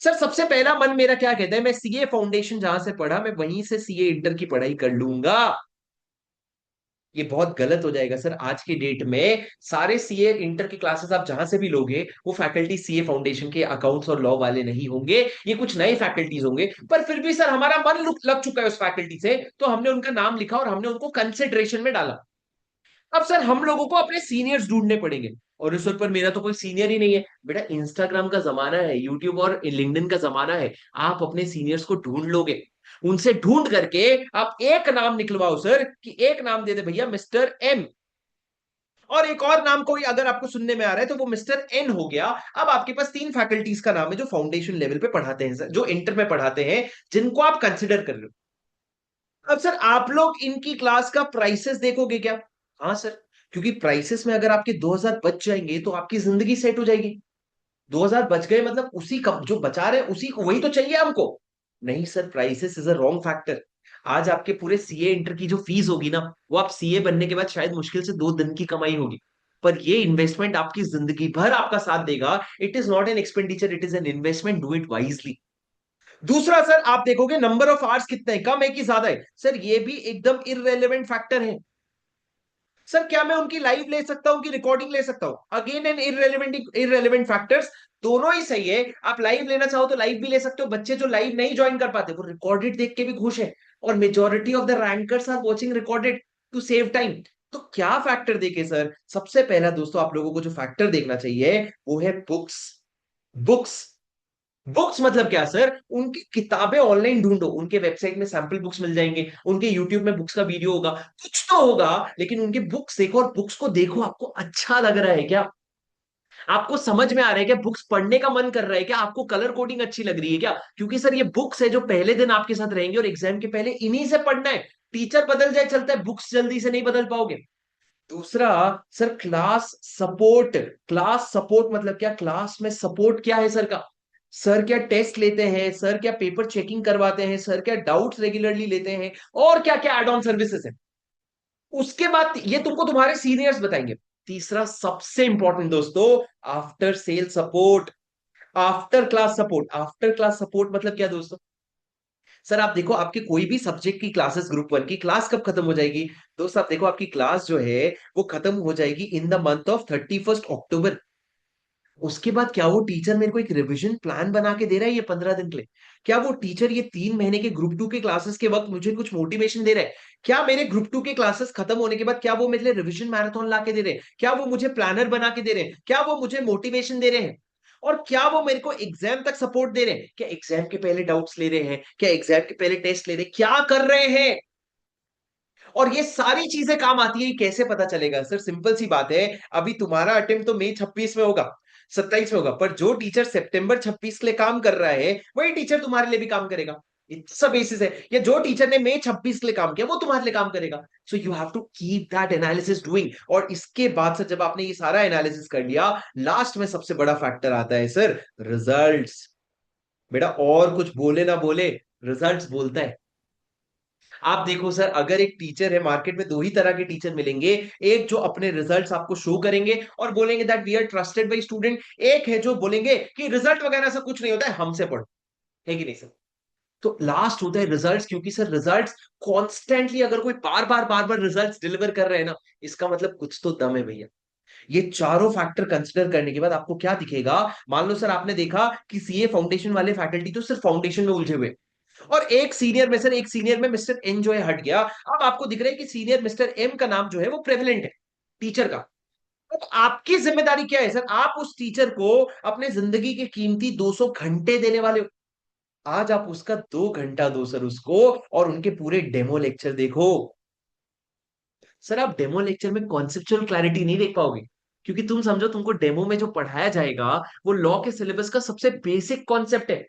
सर सबसे पहला मन मेरा क्या कहता है, मैं सीए फाउंडेशन जहां से पढ़ा मैं वहीं से सीए इंटर की पढ़ाई कर लूंगा। ये बहुत गलत हो जाएगा सर। आज के डेट में सारे सीए इंटर के क्लासेस आप जहां से भी लोगे, वो फैकल्टी सीए फाउंडेशन के अकाउंट्स और लॉ वाले नहीं होंगे, ये कुछ नए फैकल्टीज होंगे। पर फिर भी सर हमारा मन लग चुका है उस फैकल्टी से, तो हमने उनका नाम लिखा और हमने उनको कंसिडरेशन में डाला। अब सर हम लोगों को अपने सीनियर्स ढूंढने पड़ेंगे। और इस वक्त पर मेरा तो कोई सीनियर ही नहीं है बेटा। इंस्टाग्राम का जमाना है, यूट्यूब और लिंक्डइन का जमाना है। आप अपने सीनियर्स को ढूंढ लोगे, उनसे ढूंढ करके आप एक नाम निकलवाओ सर, कि एक नाम दे दे भैया मिस्टर एम, और एक और नाम कोई अगर आपको सुनने में आ रहा है तो वो मिस्टर एन हो गया। अब आपके पास तीन फैकल्टीज का नाम है जो फाउंडेशन लेवल पे पढ़ाते हैं सर, जो इंटर में पढ़ाते हैं, जिनको आप कंसिडर कर रहे हो। अब सर आप लोग इनकी क्लास का प्राइसेस देखोगे क्या? हाँ सर, क्योंकि प्राइसेस में अगर आपके 2000 बच जाएंगे तो आपकी जिंदगी सेट हो जाएगी। 2000 बच गए मतलब उसी का जो बचा रहे उसी को वही तो चाहिए हमको। नहीं sir, prices is a wrong factor. आज आपके पूरे सीए इंटर की जो फीस होगी ना, वो आप सीए बनने के बाद शायद मुश्किल से 2 दिन की कमाई होगी। पर ये इन्वेस्टमेंट आपकी जिंदगी भर आपका साथ देगा। It is not an expenditure, it is an investment, do it wisely. दूसरा सर आप देखोगे नंबर ऑफ आवर्स कितने हैं, कम है कि ज्यादा है? सर ये भी एकदम इररेलेवेंट फैक्टर है। सर क्या मैं उनकी लाइव ले सकता हूं कि रिकॉर्डिंग ले सकता हूं? Again an irrelevant factors. दोनों ही सही है। आप लाइव लेना चाहो तो लाइव भी ले सकते हो, बच्चे जो लाइव नहीं ज्वाइन कर पाते वो रिकॉर्डेड देख के भी खुश है। और majority of the rankers are watching recorded to save time. तो क्या फैक्टर देखे सर? सबसे पहला दोस्तों आप लोगों को जो फैक्टर देखना चाहिए वो है बुक्स। बुक्स। बुक्स मतलब क्या सर? उनकी किताबें ऑनलाइन ढूंढो, उनके वेबसाइट में सैंपल बुक्स मिल जाएंगे, उनके यूट्यूब में बुक्स का वीडियो होगा, कुछ तो होगा। लेकिन उनके बुक्स देखो और बुक्स को देखो, आपको अच्छा लग रहा है क्या? आपको समझ में आ रहा है क्या? बुक्स पढ़ने का मन कर रहा है क्या? आपको कलर कोडिंग अच्छी लग रही है क्या? क्योंकि सर ये बुक्स है जो पहले दिन आपके साथ रहेंगे और एग्जाम के पहले इन्हीं से पढ़ना है। टीचर बदल जाए चलता है, बुक्स जल्दी से नहीं बदल पाओगे। दूसरा sir class support. Class support मतलब क्या? क्लास में सपोर्ट क्या है सर का? सर क्या टेस्ट लेते हैं, सर क्या पेपर चेकिंग करवाते हैं, सर क्या डाउट्स रेगुलरली लेते हैं, और क्या क्या एड ऑन सर्विसेज है। उसके बाद ये तुमको तुम्हारे सीनियर्स बताएंगे। तीसरा सबसे इंपॉर्टेंट दोस्तों, after sale support, after class support. After class support मतलब क्या दोस्तों? सर आप देखो आपके कोई भी सब्जेक्ट की क्लासेस, ग्रुप 1 की क्लास कब खत्म हो जाएगी? दोस्त आप देखो आपकी क्लास जो है वो खत्म हो जाएगी इन द मंथ ऑफ 31 अक्टूबर। उसके बाद क्या वो टीचर मेरे को एक रिवीजन प्लान बना के दे रहा है ये 15 दिन के लिए? क्या वो टीचर ये 3 महीने के ग्रुप 2 के क्लासेस के वक्त मुझे कुछ मोटिवेशन दे रहा है? क्या मेरे ग्रुप 2 के क्लासेस खत्म होने के बाद क्या वो मेरे लिए रिवीजन मैराथन ला के दे रहे हैं? क्या वो मुझे प्लानर बना के दे रहे हैं? क्या वो मुझे मोटिवेशन दे रहे हैं? और क्या वो मेरे को एग्जाम तक सपोर्ट दे रहे हैं? क्या एग्जाम के पहले डाउट्स ले रहे हैं? क्या एग्जाम के पहले टेस्ट ले रहे हैं? क्या कर रहे हैं? और ये सारी चीजें काम आती है, ये कैसे पता चलेगा सर? सिंपल सी बात है। अभी तुम्हारा अटेम्प्ट तो मई 26 में होगा, 27 में होगा, पर जो टीचर सितंबर 26 के लिए काम कर रहा है वही टीचर तुम्हारे लिए भी काम करेगा। सब बेसिस है। या जो टीचर ने मई 26 के लिए काम किया वो तुम्हारे लिए काम करेगा। So you have to keep that analysis doing. और इसके बाद सर जब आपने ये सारा एनालिसिस कर लिया, लास्ट में सबसे बड़ा फैक्टर आता है सर, रिजल्ट्स। बेटा और कुछ बोले ना बोले, रिजल्ट्स बोलता है। आप देखो सर, अगर एक टीचर है, मार्केट में दो ही तरह के टीचर मिलेंगे। एक जो अपने रिजल्ट्स आपको शो करेंगे और बोलेंगे that we are trusted by student. एक है जो बोलेंगे कि रिजल्ट वगैरह से कुछ नहीं होता है, हमसे पढ़ो। है कि नहीं सर? तो लास्ट होता है रिजल्ट्स, क्योंकि सर रिजल्ट्स कॉन्स्टेंटली, अगर कोई बार बार रिजल्ट्स डिलीवर कर रहे हैं ना, इसका मतलब कुछ तो दम है भैया। ये चारों फैक्टर कंसिडर करने के बाद आपको क्या दिखेगा? मान लो सर आपने देखा कि सीए फाउंडेशन वाले फैकल्टी तो सिर्फ फाउंडेशन में उलझे हुए, और एक सीनियर में सर, एक सीनियर में मिस्टर एन जो है हट गया। अब आपको दिख रहा है कि सीनियर मिस्टर एम का नाम जो है वो प्रेवलेंट है टीचर का। तो आपकी जिम्मेदारी क्या है सर? आप उस टीचर को अपने जिंदगी के कीमती 200 घंटे देने वाले हो। आज आप उसका 2 घंटा दो सर उसको, और उनके पूरे डेमो लेक्चर देखो। सर आप डेमो लेक्चर में कॉन्सेप्चुअल क्लैरिटी नहीं देख पाओगे, क्योंकि तुम समझो तुमको डेमो में जो पढ़ाया जाएगा वो लॉ के सिलेबस का सबसे बेसिक कॉन्सेप्ट है।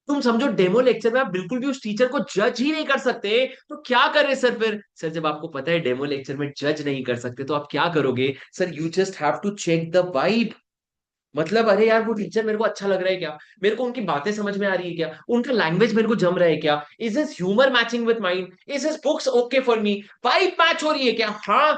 तुम समझो डेमो लेक्चर में आप बिल्कुल भी उस टीचर को जज ही नहीं कर सकते, तो क्या करें सर फिर? सर जब आपको पता है डेमो लेक्चर में जज नहीं कर सकते तो आप क्या करोगे sir? You just have to check the vibe. मतलब अरे यार वो टीचर मेरे को अच्छा लग रहा है क्या? मेरे को उनकी बातें समझ में आ रही है क्या? उनका लैंग्वेज मेरे को जम रहा है क्या? Is his humour matching with mind? Is his books okay for me? Vibe match हो रही है क्या? हाँ,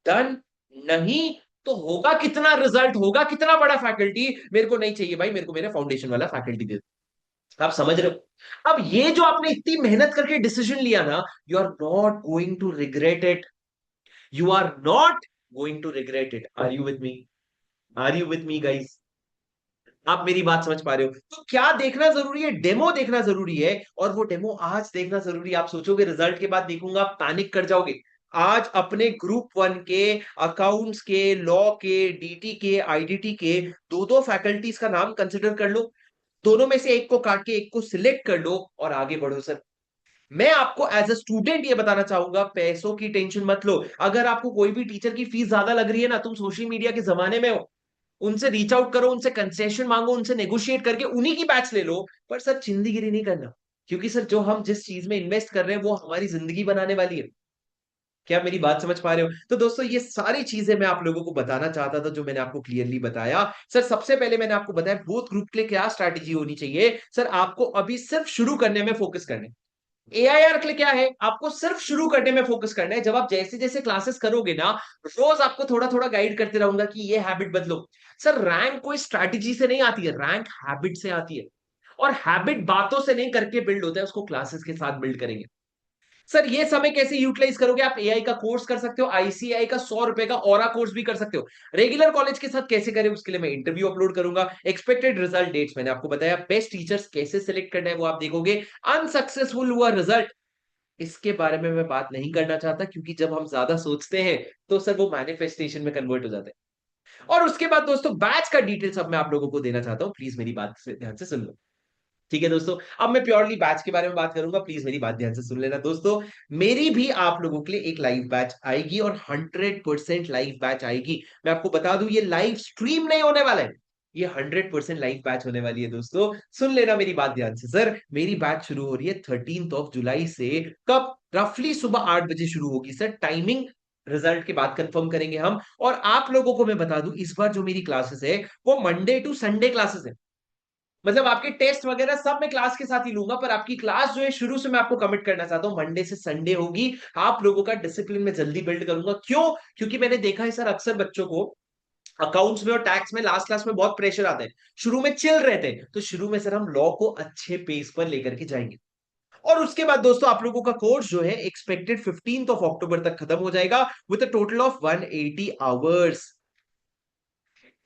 डन। नहीं, तो होगा कितना रिजल्ट, होगा कितना बड़ा फैकल्टी, मेरे को नहीं चाहिए भाई, मेरे को मेरे फाउंडेशन वाला फैकल्टी दे दो। आप समझ रहे हो? अब ये जो आपने इतनी मेहनत करके डिसीजन लिया ना, you are not going to regret it, you are not going to regret it. Are you with me? Are you with me guys? आप मेरी बात समझ पा रहे हो? तो क्या देखना जरूरी है? डेमो देखना जरूरी है, और वो डेमो आज देखना जरूरी है। आप सोचोगे रिजल्ट के बाद देखूंगा, आप पैनिक कर जाओगे। आज अपने ग्रुप वन के, अकाउंट्स के, लॉ के, डीटी के, आईडीटी के दो दो फैकल्टीज का नाम कंसिडर कर लो, दोनों में से एक को काट के एक को सिलेक्ट कर लो और आगे बढ़ो सर। मैं आपको एज अ स्टूडेंट ये बताना चाहूंगा, पैसों की टेंशन मत लो। अगर आपको कोई भी टीचर की फीस ज्यादा लग रही है ना, तुम सोशल मीडिया के जमाने में हो, उनसे रीच आउट करो, उनसे कंसेशन मांगो, उनसे नेगोशिएट करके उन्हीं की बैच ले लो। पर सर चिंदीगिरी नहीं करना, क्योंकि सर जो हम जिस चीज में इन्वेस्ट कर रहे हैं वो हमारी जिंदगी बनाने वाली है। क्या मेरी बात समझ पा रहे हो? तो दोस्तों ये सारी चीजें मैं आप लोगों को बताना चाहता था, जो मैंने आपको क्लियरली बताया। सर सबसे पहले मैंने आपको बताया बोथ ग्रुप के लिए क्या स्ट्रैटेजी होनी चाहिए। सर आपको अभी सिर्फ शुरू करने में फोकस करना है। एआईआर के लिए क्या है, आपको सिर्फ शुरू करने में फोकस करना है। जब आप जैसे जैसे क्लासेस करोगे ना, रोज आपको थोड़ा थोड़ा गाइड करते रहूंगा कि ये हैबिट बदलो। सर रैंक कोई स्ट्रैटेजी से नहीं आती है, रैंक हैबिट से आती है। और हैबिट बातों से नहीं करके बिल्ड होता है, उसको क्लासेस के साथ बिल्ड करेंगे। सर ये समय कैसे यूटिलाइज करोगे? आप एआई का कोर्स कर सकते हो, आईसीआई का 100 रुपए का ऑरा कोर्स भी कर सकते हो। रेगुलर कॉलेज के साथ कैसे करें, उसके लिए मैं इंटरव्यू अपलोड करूंगा। एक्सपेक्टेड रिजल्ट डेट्स मैंने आपको बताया। बेस्ट टीचर्स कैसे सिलेक्ट करना है वो आप देखोगे। अनसक्सेसफुल हुआ रिजल्ट, इसके बारे में मैं बात नहीं करना चाहता, क्योंकि जब हम ज्यादा सोचते हैं तो सर वो मैनिफेस्टेशन में कन्वर्ट हो जाते हैं। और उसके बाद दोस्तों बैच का डिटेल्स अब मैं आप लोगों को देना चाहता हूं, प्लीज मेरी बात से ध्यान से सुन लो। ठीक है दोस्तों, अब मैं प्योरली बैच के बारे में बात करूंगा, प्लीज मेरी बात ध्यान से सुन लेना दोस्तों। मेरी भी आप लोगों के लिए एक लाइव बैच आएगी, और 100% लाइव बैच आएगी। मैं आपको बता दूं, ये लाइव स्ट्रीम नहीं होने वाला है, ये 100% लाइव बैच होने वाली है दोस्तों। सुन लेना मेरी बात ध्यान से। सर मेरी बैच शुरू हो रही है 13 जुलाई से। कब? रफली सुबह 8 बजे शुरू होगी सर। टाइमिंग रिजल्ट के बाद कंफर्म करेंगे हम। और आप लोगों को मैं बता दूं, इस बार जो मेरी क्लासेस है वो मंडे टू संडे क्लासेस है। मतलब आपके टेस्ट वगैरह सब मैं क्लास के साथ ही लूंगा, पर आपकी क्लास जो है शुरू से मैं आपको कमिट करना चाहता हूँ मंडे से संडे होगी। आप लोगों का डिसिप्लिन में जल्दी बिल्ड करूंगा। क्यों? क्योंकि मैंने देखा है सर, अक्सर बच्चों को अकाउंट्स में और टैक्स में लास्ट क्लास में बहुत प्रेशर आता है। शुरू में चिल रहते हैं, तो शुरू में सर हम लॉ को अच्छे पेस पर लेकर के जाएंगे। और उसके बाद दोस्तों आप लोगों का कोर्स जो है एक्सपेक्टेड 15 अक्टूबर तक खत्म हो जाएगा, with a total of 180 hours.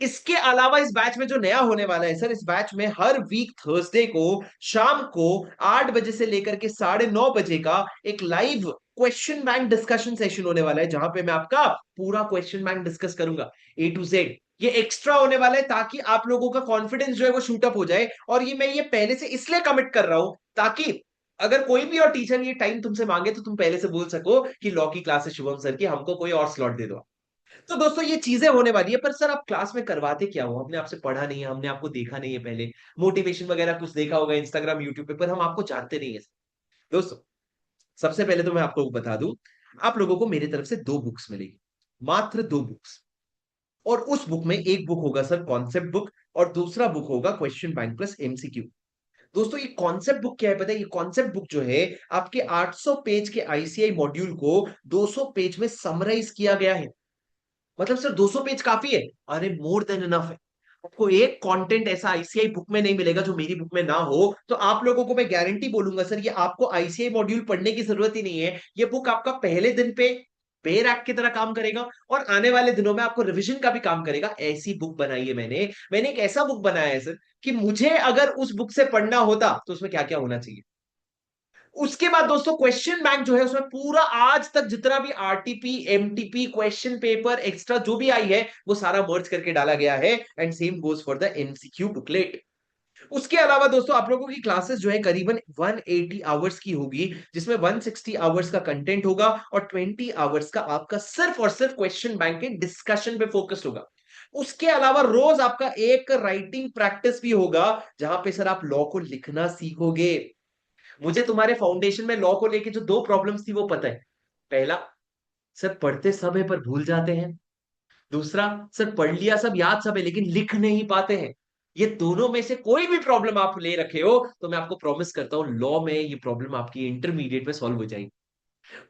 इसके अलावा इस बैच में जो नया होने वाला है सर, इस बैच में हर वीक थर्सडे को शाम को 8 बजे से लेकर के 9:30 बजे का एक live question bank discussion session होने वाला है, जहां पे मैं आपका पूरा क्वेश्चन बैंक डिस्कस करूंगा A to Z। ये एक्स्ट्रा होने वाला है ताकि आप लोगों का कॉन्फिडेंस जो है वो शूट अप हो जाए। और ये मैं ये पहले से इसलिए कमिट कर रहा हूं, ताकि अगर कोई भी और टीचर ये टाइम तुमसे मांगे तो तुम पहले से बोल सको कि लॉ की क्लासेस शुभम सर की, हमको कोई और स्लॉट दे दो। तो दोस्तों ये चीजें होने वाली है। पर सर आप क्लास में करवाते क्या हो? हमने आपसे पढ़ा नहीं है, हमने आपको देखा नहीं है पहले। मोटिवेशन वगैरह कुछ देखा होगा इंस्टाग्राम यूट्यूब पे, पर हम आपको जानते नहीं है दोस्तों। सबसे पहले तो मैं आपको बता दूं, आप लोगों को मेरी तरफ से दो बुक्स मिलेगी, मात्र दो बुक्स। और उस बुक में एक बुक होगा सर कॉन्सेप्ट बुक, और दूसरा बुक होगा क्वेश्चन बैंक प्लस एमसीक्यू। दोस्तों ये कॉन्सेप्ट बुक क्या है पता है? ये कॉन्सेप्ट बुक जो है आपके 800 पेज के आईसीआई मॉड्यूल को 200 पेज में समराइज किया गया है। मतलब सर 200 पेज काफी है? अरे मोर देन इनफ है। आपको एक कंटेंट ऐसा आईसीआई बुक में नहीं मिलेगा जो मेरी बुक में ना हो। तो आप लोगों को मैं गारंटी बोलूंगा सर, ये आपको आईसीआई मॉड्यूल पढ़ने की जरूरत ही नहीं है। ये बुक आपका पहले दिन पे पेयर एक्ट की तरह काम करेगा, और आने वाले दिनों में आपको रिवीजन का भी काम करेगा। ऐसी बुक बनाई है मैंने एक ऐसा बुक बनाया है सर, कि मुझे अगर उस बुक से पढ़ना होता तो उसमें क्या क्या होना चाहिए। उसके बाद दोस्तों क्वेश्चन बैंक जो है उसमें पूरा आज तक जितना भी RTP MTP question paper extra जो भी आई है वो सारा मर्ज करके डाला गया है। And same goes for the MCQ booklet. उसके अलावा दोस्तों आप लोगों की क्लासेस जो है करीबन 180 आवर्स की होगी, जिसमें 160 आवर्स का कंटेंट होगा और 20 आवर्स का आपका सिर्फ और सिर्फ क्वेश्चन बैंक के डिस्कशन पे फोकस्ड होगा। उसके अलावा रोज आपका एक राइटिंग प्रैक्टिस भी होगा, जहां पे सर आप लॉ को लिखना सीखोगे। मुझे तुम्हारे फाउंडेशन में लॉ को लेके जो दो प्रॉब्लम्स थी वो पता है। पहला, सर पढ़ते सब है पर भूल जाते हैं। दूसरा, सर पढ़ लिया सब, याद सब है, लेकिन लिख नहीं पाते हैं। ये दोनों में से कोई भी प्रॉब्लम आप ले रखे हो तो मैं आपको प्रॉमिस करता हूं लॉ में ये प्रॉब्लम आपकी इंटरमीडिएट में सॉल्व हो जाएगी।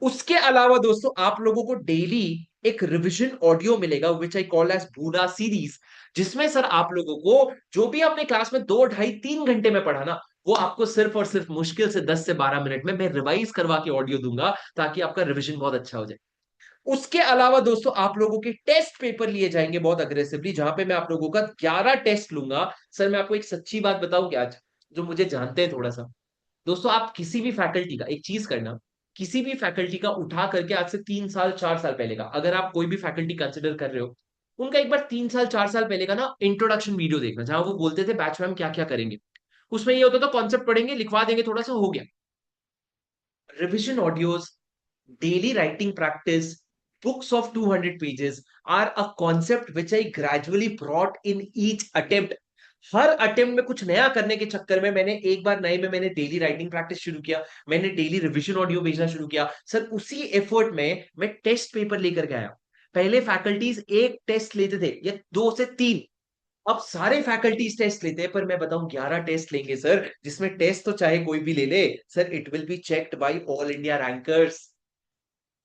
उसके अलावा दोस्तों आप लोगों को डेली एक रिविजन ऑडियो मिलेगा विच आई कॉल एज बूना सीरीज, जिसमें सर आप लोगों को जो भी आपने क्लास में 2 ढाई 3 घंटे में पढ़ा ना, वो आपको सिर्फ और सिर्फ मुश्किल से 10 से 12 मिनट में मैं रिवाइज करवा के ऑडियो दूंगा, ताकि आपका रिविजन बहुत अच्छा हो जाए। उसके अलावा दोस्तों आप लोगों के टेस्ट पेपर लिए जाएंगे बहुत अग्रेसिवली, जहां पे मैं आप लोगों का 11 टेस्ट लूंगा। सर मैं आपको एक सच्ची बात बताऊं क्या, आज जो मुझे जानते हैं थोड़ा सा, दोस्तों आप किसी भी फैकल्टी का एक चीज करना, किसी भी फैकल्टी का उठा करके आज से 3 साल 4 साल पहले का, अगर आप कोई भी फैकल्टी कंसिडर कर रहे हो, उनका एक बार 3 साल 4 साल पहले का ना इंट्रोडक्शन वीडियो देखना, जहां वो बोलते थे बैच में हम क्या क्या करेंगे। उसमें ये होता था कॉन्सेप्ट पढ़ेंगे, लिखवा देंगे, थोड़ा सा हो गया। Revision audios, daily writing practice, books of 200 pages are a concept which I gradually brought in each attempt. Her attempt में कुछ नया करने के चक्कर में मैंने एक बार नए में मैंने डेली राइटिंग प्रैक्टिस शुरू किया, मैंने डेली रिवीजन ऑडियो भेजना शुरू किया। सर उसी एफर्ट में मैं टेस्ट पेपर लेकर के आया। पहले फैकल्टीज एक टेस्ट लेते थे या 2 से 3, अब सारे फैकल्टीज टेस्ट लेते हैं, पर मैं बताऊं 11 टेस्ट लेंगे सर, जिसमें टेस्ट तो चाहे कोई भी ले ले sir, it will be checked by all India rankers.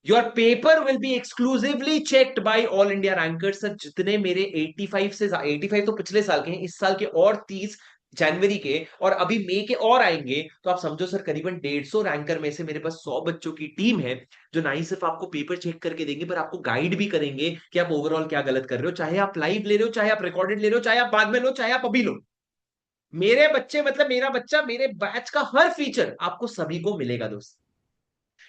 Your paper will be exclusively checked by all India rankers. Sir जितने मेरे 85 से 85 तो पिछले साल के हैं, इस साल के और 30 जनवरी के और अभी मई के और आएंगे, तो आप समझो सर करीबन 150 रैंकर में से मेरे पास 100 बच्चों की टीम है, जो ना ही सिर्फ आपको पेपर चेक करके देंगे, पर आपको गाइड भी करेंगे कि आप ओवरऑल क्या गलत कर रहे हो, चाहे आप लाइव ले रहे हो, चाहे आप रिकॉर्डेड ले रहे हो, चाहे आप बाद में लो, चाहे आप अभी लो। मेरे बच्चे मतलब मेरा बच्चा, मेरे बैच का हर फीचर आपको सभी को मिलेगा दोस्त।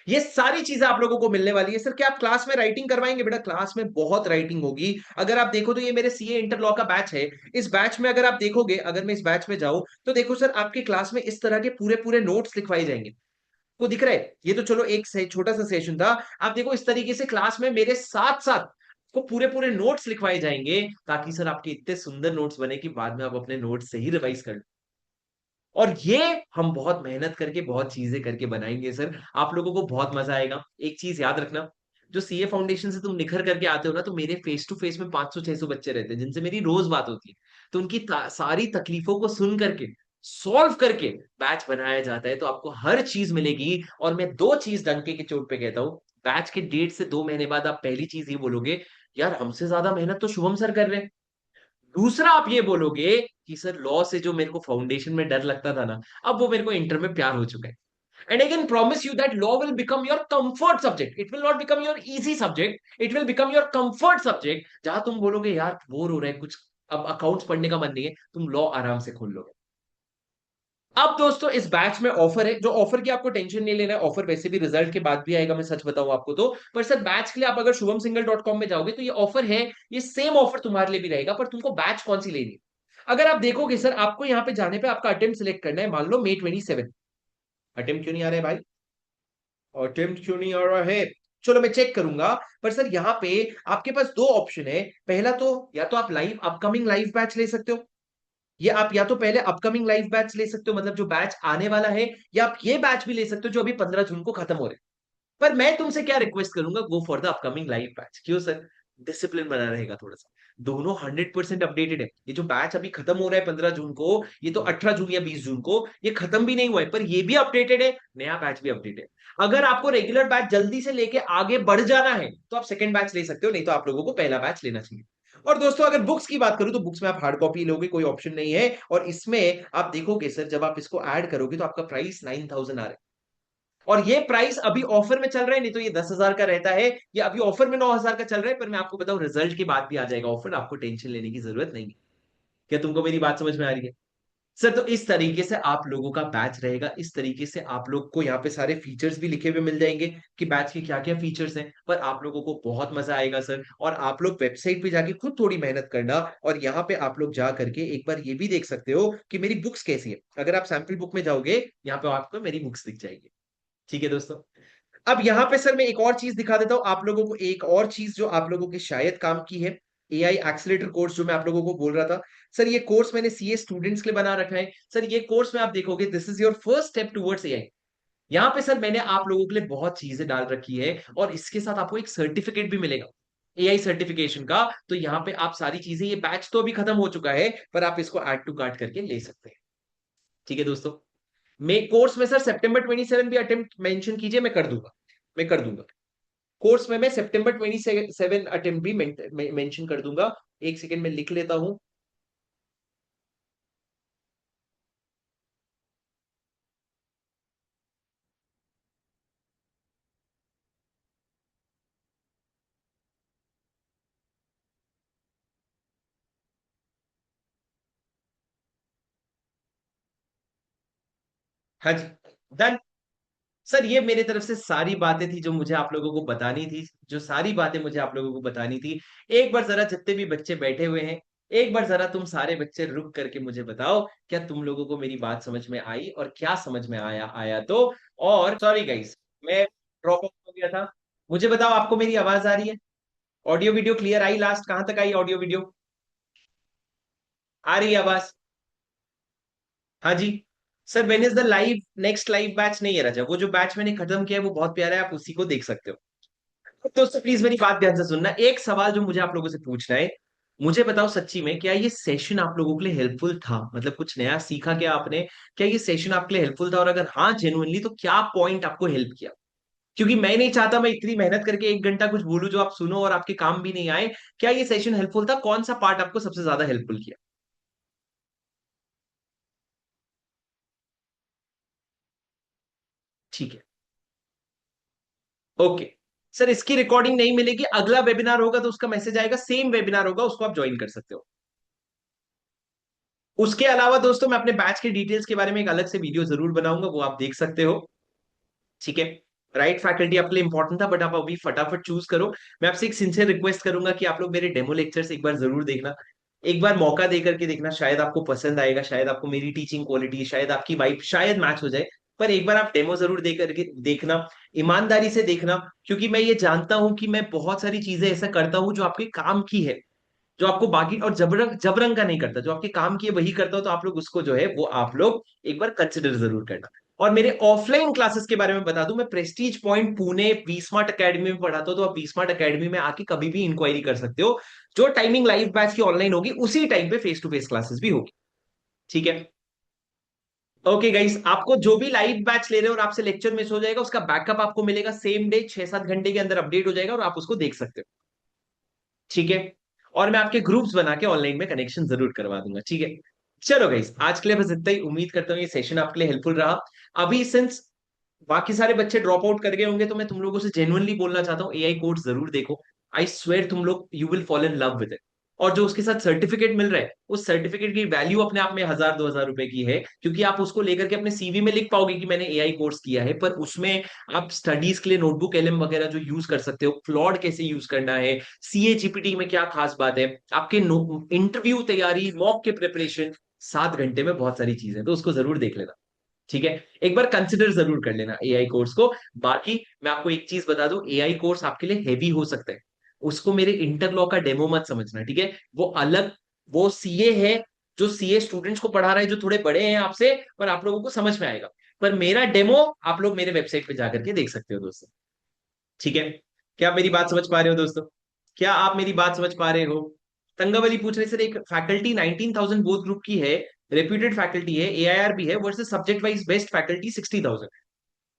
ये सारी चीजें आप लोगों को मिलने वाली है। सर क्या आप क्लास में राइटिंग करवाएंगे? बेटा क्लास में बहुत राइटिंग होगी। अगर आप देखो तो ये मेरे सीए इंटर लॉ का बैच है। इस बैच में अगर आप देखोगे, अगर मैं इस बैच में जाऊं तो देखो सर आपकी क्लास में इस तरह के पूरे पूरे नोट्स लिखवाए जाएंगे। को दिख रहा है? ये तो चलो एक छोटा सा सेशन था। आप देखो इस तरीके से क्लास में मेरे साथ साथ को पूरे पूरे नोट्स लिखवाए जाएंगे, ताकि सर आपके इतने सुंदर नोट्स बने कि बाद में आप अपने नोट्स से ही रिवाइज कर लो। और ये हम बहुत मेहनत करके बहुत चीजें करके बनाएंगे सर, आप लोगों को बहुत मजा आएगा। एक चीज याद रखना, जो सीए फाउंडेशन से तुम निखर करके आते हो ना, तो मेरे फेस टू फेस में 500 600 बच्चे रहते हैं जिनसे मेरी रोज बात होती है। तो उनकी सारी तकलीफों को सुन करके, सॉल्व करके बैच बनाया जाता है, तो आपको हर चीज मिलेगी। और मैं दो चीज डंके की चोट पे कहता हूँ, बैच के 1.5 से 2 महीने बाद आप पहली चीज ये बोलोगे, यार हमसे ज्यादा मेहनत तो शुभम सर कर रहे हैं। दूसरा आप ये बोलोगे कि सर लॉ से जो मेरे को फाउंडेशन में डर लगता था ना, अब वो मेरे को इंटर में प्यार हो चुका है। And I can promise you that law will become your comfort subject, it will not become your easy subject, it will become your comfort subject, जहां तुम बोलोगे यार बोर हो रहा है कुछ, अब अकाउंट्स पढ़ने का मन नहीं है, तुम लॉ आराम से खोल लोगे। अब दोस्तों इस बैच में ऑफर है, जो ऑफर की आपको टेंशन नहीं लेना है, ऑफर वैसे भी रिजल्ट के बाद भी आएगा, मैं सच बताऊं आपको तो। पर सर बैच के लिए आप अगर शुभम single.com में जाओगे तो ये ऑफर है, ये सेम ऑफर तुम्हारे लिए भी रहेगा, पर तुमको बैच कौन सी लेनी है। अगर आप देखोगे सर, आपको यहाँ पे जाने पे आपका अटेम्प्ट सिलेक्ट करना है, मान लो May 27। अटेम्प्ट क्यों नहीं आ रहा है भाई? अटेम्प्ट क्यों नहीं आ रहा है? चलो मैं चेक करूंगा। पर सर यहाँ पे आपके पास दो ऑप्शन है। पहला तो या तो आप लाइव अपकमिंग लाइव बैच ले सकते हो, ये आप या तो पहले अपकमिंग लाइव बैच ले सकते हो, मतलब जो बैच आने वाला है, या आप ये बैच भी ले सकते हो जो अभी 15 जून को खत्म हो रहे हैं। पर मैं तुमसे क्या रिक्वेस्ट करूंगा, go for the upcoming live batch. क्यों सर? डिसिप्लिन बना रहेगा थोड़ा सा। दोनों 100% अपडेटेड है। ये जो बैच अभी खत्म हो रहा है 15 जून को, ये तो 18 जून या 20 जून को ये खत्म भी नहीं हुआ है, पर ये भी अपडेटेड है, नया बैच भी अपडेटेड है। अगर आपको रेगुलर बैच जल्दी से लेके आगे बढ़ जाना है तो आप सेकंड बैच ले सकते हो, नहीं तो आप लोगों को पहला बैच लेना चाहिए। और दोस्तों अगर बुक्स की बात करूं तो बुक्स में आप हार्ड कॉपी लोगे, कोई ऑप्शन नहीं है। और इसमें आप देखोगे सर, जब आप इसको ऐड करोगे तो आपका प्राइस 9,000 आ रहा है। और ये प्राइस अभी ऑफर में चल रहा है, नहीं तो ये 10,000 का रहता है। ये अभी ऑफर में 9,000 का चल रहा है, पर मैं आपको बताऊं रिजल्ट के बाद भी आ जाएगा ऑफर, आपको टेंशन लेने की जरूरत नहीं है। क्या तुमको मेरी बात समझ में आ रही है? सर तो इस तरीके से आप लोगों का बैच रहेगा, इस तरीके से आप लोग को यहाँ पे सारे फीचर्स भी लिखे हुए मिल जाएंगे कि बैच के क्या क्या फीचर्स हैं। पर आप लोगों को बहुत मजा आएगा सर। और आप लोग वेबसाइट पे जाके खुद थोड़ी मेहनत करना, और यहाँ पे आप लोग जा करके एक बार ये भी देख सकते हो कि मेरी बुक्स कैसी है। अगर आप सैंपल बुक में जाओगे, यहाँ पे आपको मेरी बुक्स दिख जाएगी। ठीक है दोस्तों। अब यहाँ पे सर मैं एक और चीज दिखा देता हूँ आप लोगों को, एक और चीज जो आप लोगों के शायद काम की है, एआई एक्सीलेटर कोर्स जो मैं आप लोगों को बोल रहा था। सर ये कोर्स मैंने सीए स्टूडेंट्स के लिए बना रखा है। सर ये कोर्स में आप देखोगे, this is your first step towards AI. यहाँ पे सर मैंने आप लोगों के लिए बहुत चीजें डाल रखी है, और इसके साथ आपको एक सर्टिफिकेट भी मिलेगा एआई सर्टिफिकेशन का। तो यहाँ पे आप सारी चीजें, ये बैच तो अभी खत्म हो चुका है, पर आप इसको ऐड टू कार्ट करके ले सकते हैं। ठीक है दोस्तों। मैं कोर्स में सर September 27 भी अटेम्प्ट मेंशन कीजिए, मैं कर दूंगा, मैं कर दूंगा। कोर्स में मैं सितंबर 27 अटेम्प्ट भी मेंशन कर दूंगा। एक सेकंड में लिख लेता हूं। हाँ जी, डन। सर ये मेरे तरफ से सारी बातें थी जो मुझे आप लोगों को बतानी थी, जो सारी बातें मुझे आप लोगों को बतानी थी। एक बार जरा जितने भी बच्चे बैठे हुए हैं, एक बार जरा तुम सारे बच्चे रुक करके मुझे बताओ, क्या तुम लोगों को मेरी बात समझ में आई, और क्या समझ में आया आया तो। और सॉरी गाइस, मैं ड्रॉप आउट हो गया था। मुझे बताओ, आपको मेरी आवाज आ रही है? Audio video clear I? Last कहां तक आई ऑडियो वीडियो? आ रही है आवाज? हाँ जी। Sir when is the live next live batch? नहीं है राजा, वो जो बैच मैंने खत्म किया है वो बहुत प्यारा है, आप उसी को देख सकते हो। दोस्तों प्लीज मेरी बात ध्यान से सुनना। एक सवाल जो मुझे आप लोगों से पूछना है, मुझे बताओ सच्ची में क्या ये सेशन आप लोगों के लिए हेल्पफुल था? मतलब कुछ नया सीखा क्या आपने? क्या ये सेशन आपके लिए हेल्पफुल था, और अगर हाँ जेन्युइनली, तो क्या पॉइंट आपको हेल्प किया? क्योंकि मैं नहीं चाहता मैं इतनी मेहनत करके 1 घंटा कुछ बोलूं जो आप सुनो और आपके काम भी नहीं आए। क्या ये सेशन हेल्पफुल था? कौन सा पार्ट आपको सबसे ज्यादा हेल्पफुल किया? ठीक है। ओके। सर इसकी रिकॉर्डिंग नहीं मिलेगी, अगला वेबिनार होगा तो उसका मैसेज आएगा, सेम वेबिनार होगा, उसको आप ज्वाइन कर सकते हो। उसके अलावा दोस्तों मैं अपने बैच के डिटेल्स के बारे में एक अलग से वीडियो जरूर बनाऊंगा, वो आप देख सकते हो। ठीक है। राइट फैकल्टी आपके लिए इंपॉर्टेंट था, बट आप अभी फटाफट चूज करो। मैं आपसे एक सिंसियर रिक्वेस्ट करूंगा कि आप लोग मेरे डेमो लेक्चर्स एक बार जरूर देखना। एक बार मौका दे करके देखना, शायद आपको पसंद आएगा, शायद आपको मेरी टीचिंग क्वालिटी, शायद आपकी वाइब शायद मैच हो जाए। पर एक बार आप डेमो जरूर दे करके देखना, ईमानदारी से देखना। क्योंकि मैं ये जानता हूं कि मैं बहुत सारी चीजें ऐसा करता हूं जो आपके काम की है, जो आपको बाकी और जबरंग जबरंग का नहीं करता, जो आपके काम की है वही करता हो, तो आप लोग उसको जो है वो आप लोग एक बार कंसिडर जरूर करना। और मेरे ऑफलाइन क्लासेस के बारे में बता दूं, मैं Prestige Point Pune V Smart Academy में पढ़ाता हूं, तो आप वी स्मार्ट अकेडमी में आके कभी भी इंक्वायरी कर सकते हो। जो टाइमिंग लाइव बैच की ऑनलाइन होगी उसी टाइम पे फेस टू फेस क्लासेस भी होगी। ठीक है। ओके गाइस, आपको जो भी लाइव बैच ले रहे हो और आपसे लेक्चर मिस हो जाएगा, उसका बैकअप आपको मिलेगा सेम डे, 6-7 घंटे के अंदर अपडेट हो जाएगा और आप उसको देख सकते हो। ठीक है। और मैं आपके ग्रुप्स बना के ऑनलाइन में कनेक्शन जरूर करवा दूंगा। ठीक है। चलो गाइस, आज के लिए बस इतना ही। उम्मीद करता हूँ ये सेशन आपके लिए हेल्पफुल रहा। अभी सिंस बाकी सारे बच्चे ड्रॉप आउट कर गए होंगे, तो मैं तुम लोगों से जेन्युइनली बोलना चाहता हूँ, एआई कोर्स जरूर देखो। आई स्वेयर तुम लोग you will fall in love with it. और जो उसके साथ सर्टिफिकेट मिल रहा है, उस सर्टिफिकेट की वैल्यू अपने आप में 1000-2000 रुपए की है, क्योंकि आप उसको लेकर के अपने सीवी में लिख पाओगे कि मैंने एआई कोर्स किया है। पर उसमें आप स्टडीज के लिए नोटबुक एलएम वगैरह जो यूज कर सकते हो, क्लॉड कैसे यूज करना है, सीए जीपीटी में क्या खास बात है, आपके इंटरव्यू तैयारी, मॉक के प्रिपरेशन, 7 घंटे में बहुत सारी चीजें, तो उसको जरूर देख लेना। ठीक है। एक बार कंसिडर जरूर कर लेना एआई कोर्स को। बाकी मैं आपको एक चीज बता दूं, एआई कोर्स आपके लिए हैवी हो सकता है। उसको मेरे इंटरलॉ का डेमो मत समझना, ठीक है? वो अलग, वो सीए है, जो सीए स्टूडेंट्स को पढ़ा रहा है, जो थोड़े बड़े हैं आपसे, पर आप लोगों को समझ में आएगा। पर मेरा डेमो आप लोग मेरे वेबसाइट पे जाकर के देख सकते हो दोस्तों। ठीक है। क्या आप मेरी बात समझ पा रहे हो दोस्तों? क्या आप मेरी बात समझ पा रहे हो? तंगावली पूछ रहे सर, एक फैकल्टी 19,000 बोथ ग्रुप की है, रेप्यूटेड फैकल्टी है, एआईआर भी है, versus subject wise best faculty 60,000।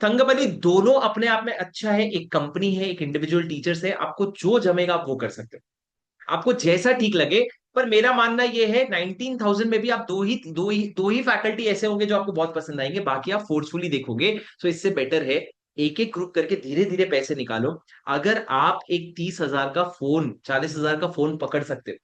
Tangawali दोनों अपने आप में अच्छा है, एक कंपनी है, एक इंडिविजुअल टीचर्स है, आपको जो जमेगा आप वो कर सकते हो, आपको जैसा ठीक लगे। पर मेरा मानना यह है, 19,000 में भी आप दो ही फैकल्टी ऐसे होंगे जो आपको बहुत पसंद आएंगे, बाकी आप फोर्सफुली देखोगे। तो इससे बेटर है एक एक ग्रुप करके धीरे धीरे पैसे निकालो। अगर आप एक 30,000 का फोन, 40,000 का फोन पकड़ सकते हो,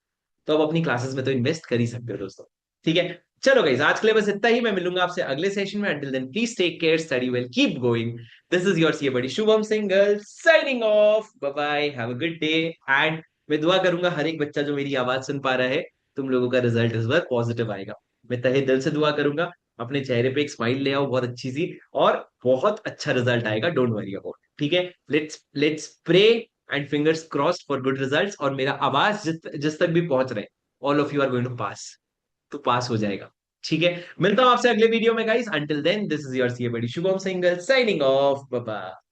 तो आप अपनी क्लासेस में तो इन्वेस्ट कर ही सकते हो दोस्तों। ठीक है। चलो गाइस, आज के लिए बस इतना ही। मैं मिलूंगा आपसे अगले सेशन में। Until then please take care, study well, keep going. This is your C buddy Shubham Singhal signing off. Bye bye, have a good day. And मैं दुआ करूंगा हर एक बच्चा जो मेरी आवाज सुन पा रहा है, तुम लोगों का रिजल्ट इस बार पॉजिटिव आएगा। मैं तहे दिल से दुआ करूंगा। अपने चेहरे पे एक स्माइल ले आओ बहुत अच्छी सी, और बहुत अच्छा रिजल्ट आएगा, डोंट वरी अबाउट। ठीक है। Let's pray and fingers crossed for good results. और मेरा आवाज जिस जिस तक भी पहुंच रहे, all of you are going to pass. तो पास हो जाएगा। ठीक है। मिलता हूं आपसे अगले वीडियो में guys. Until then, this is your C buddy Shubham Singhal signing off. Bye bye.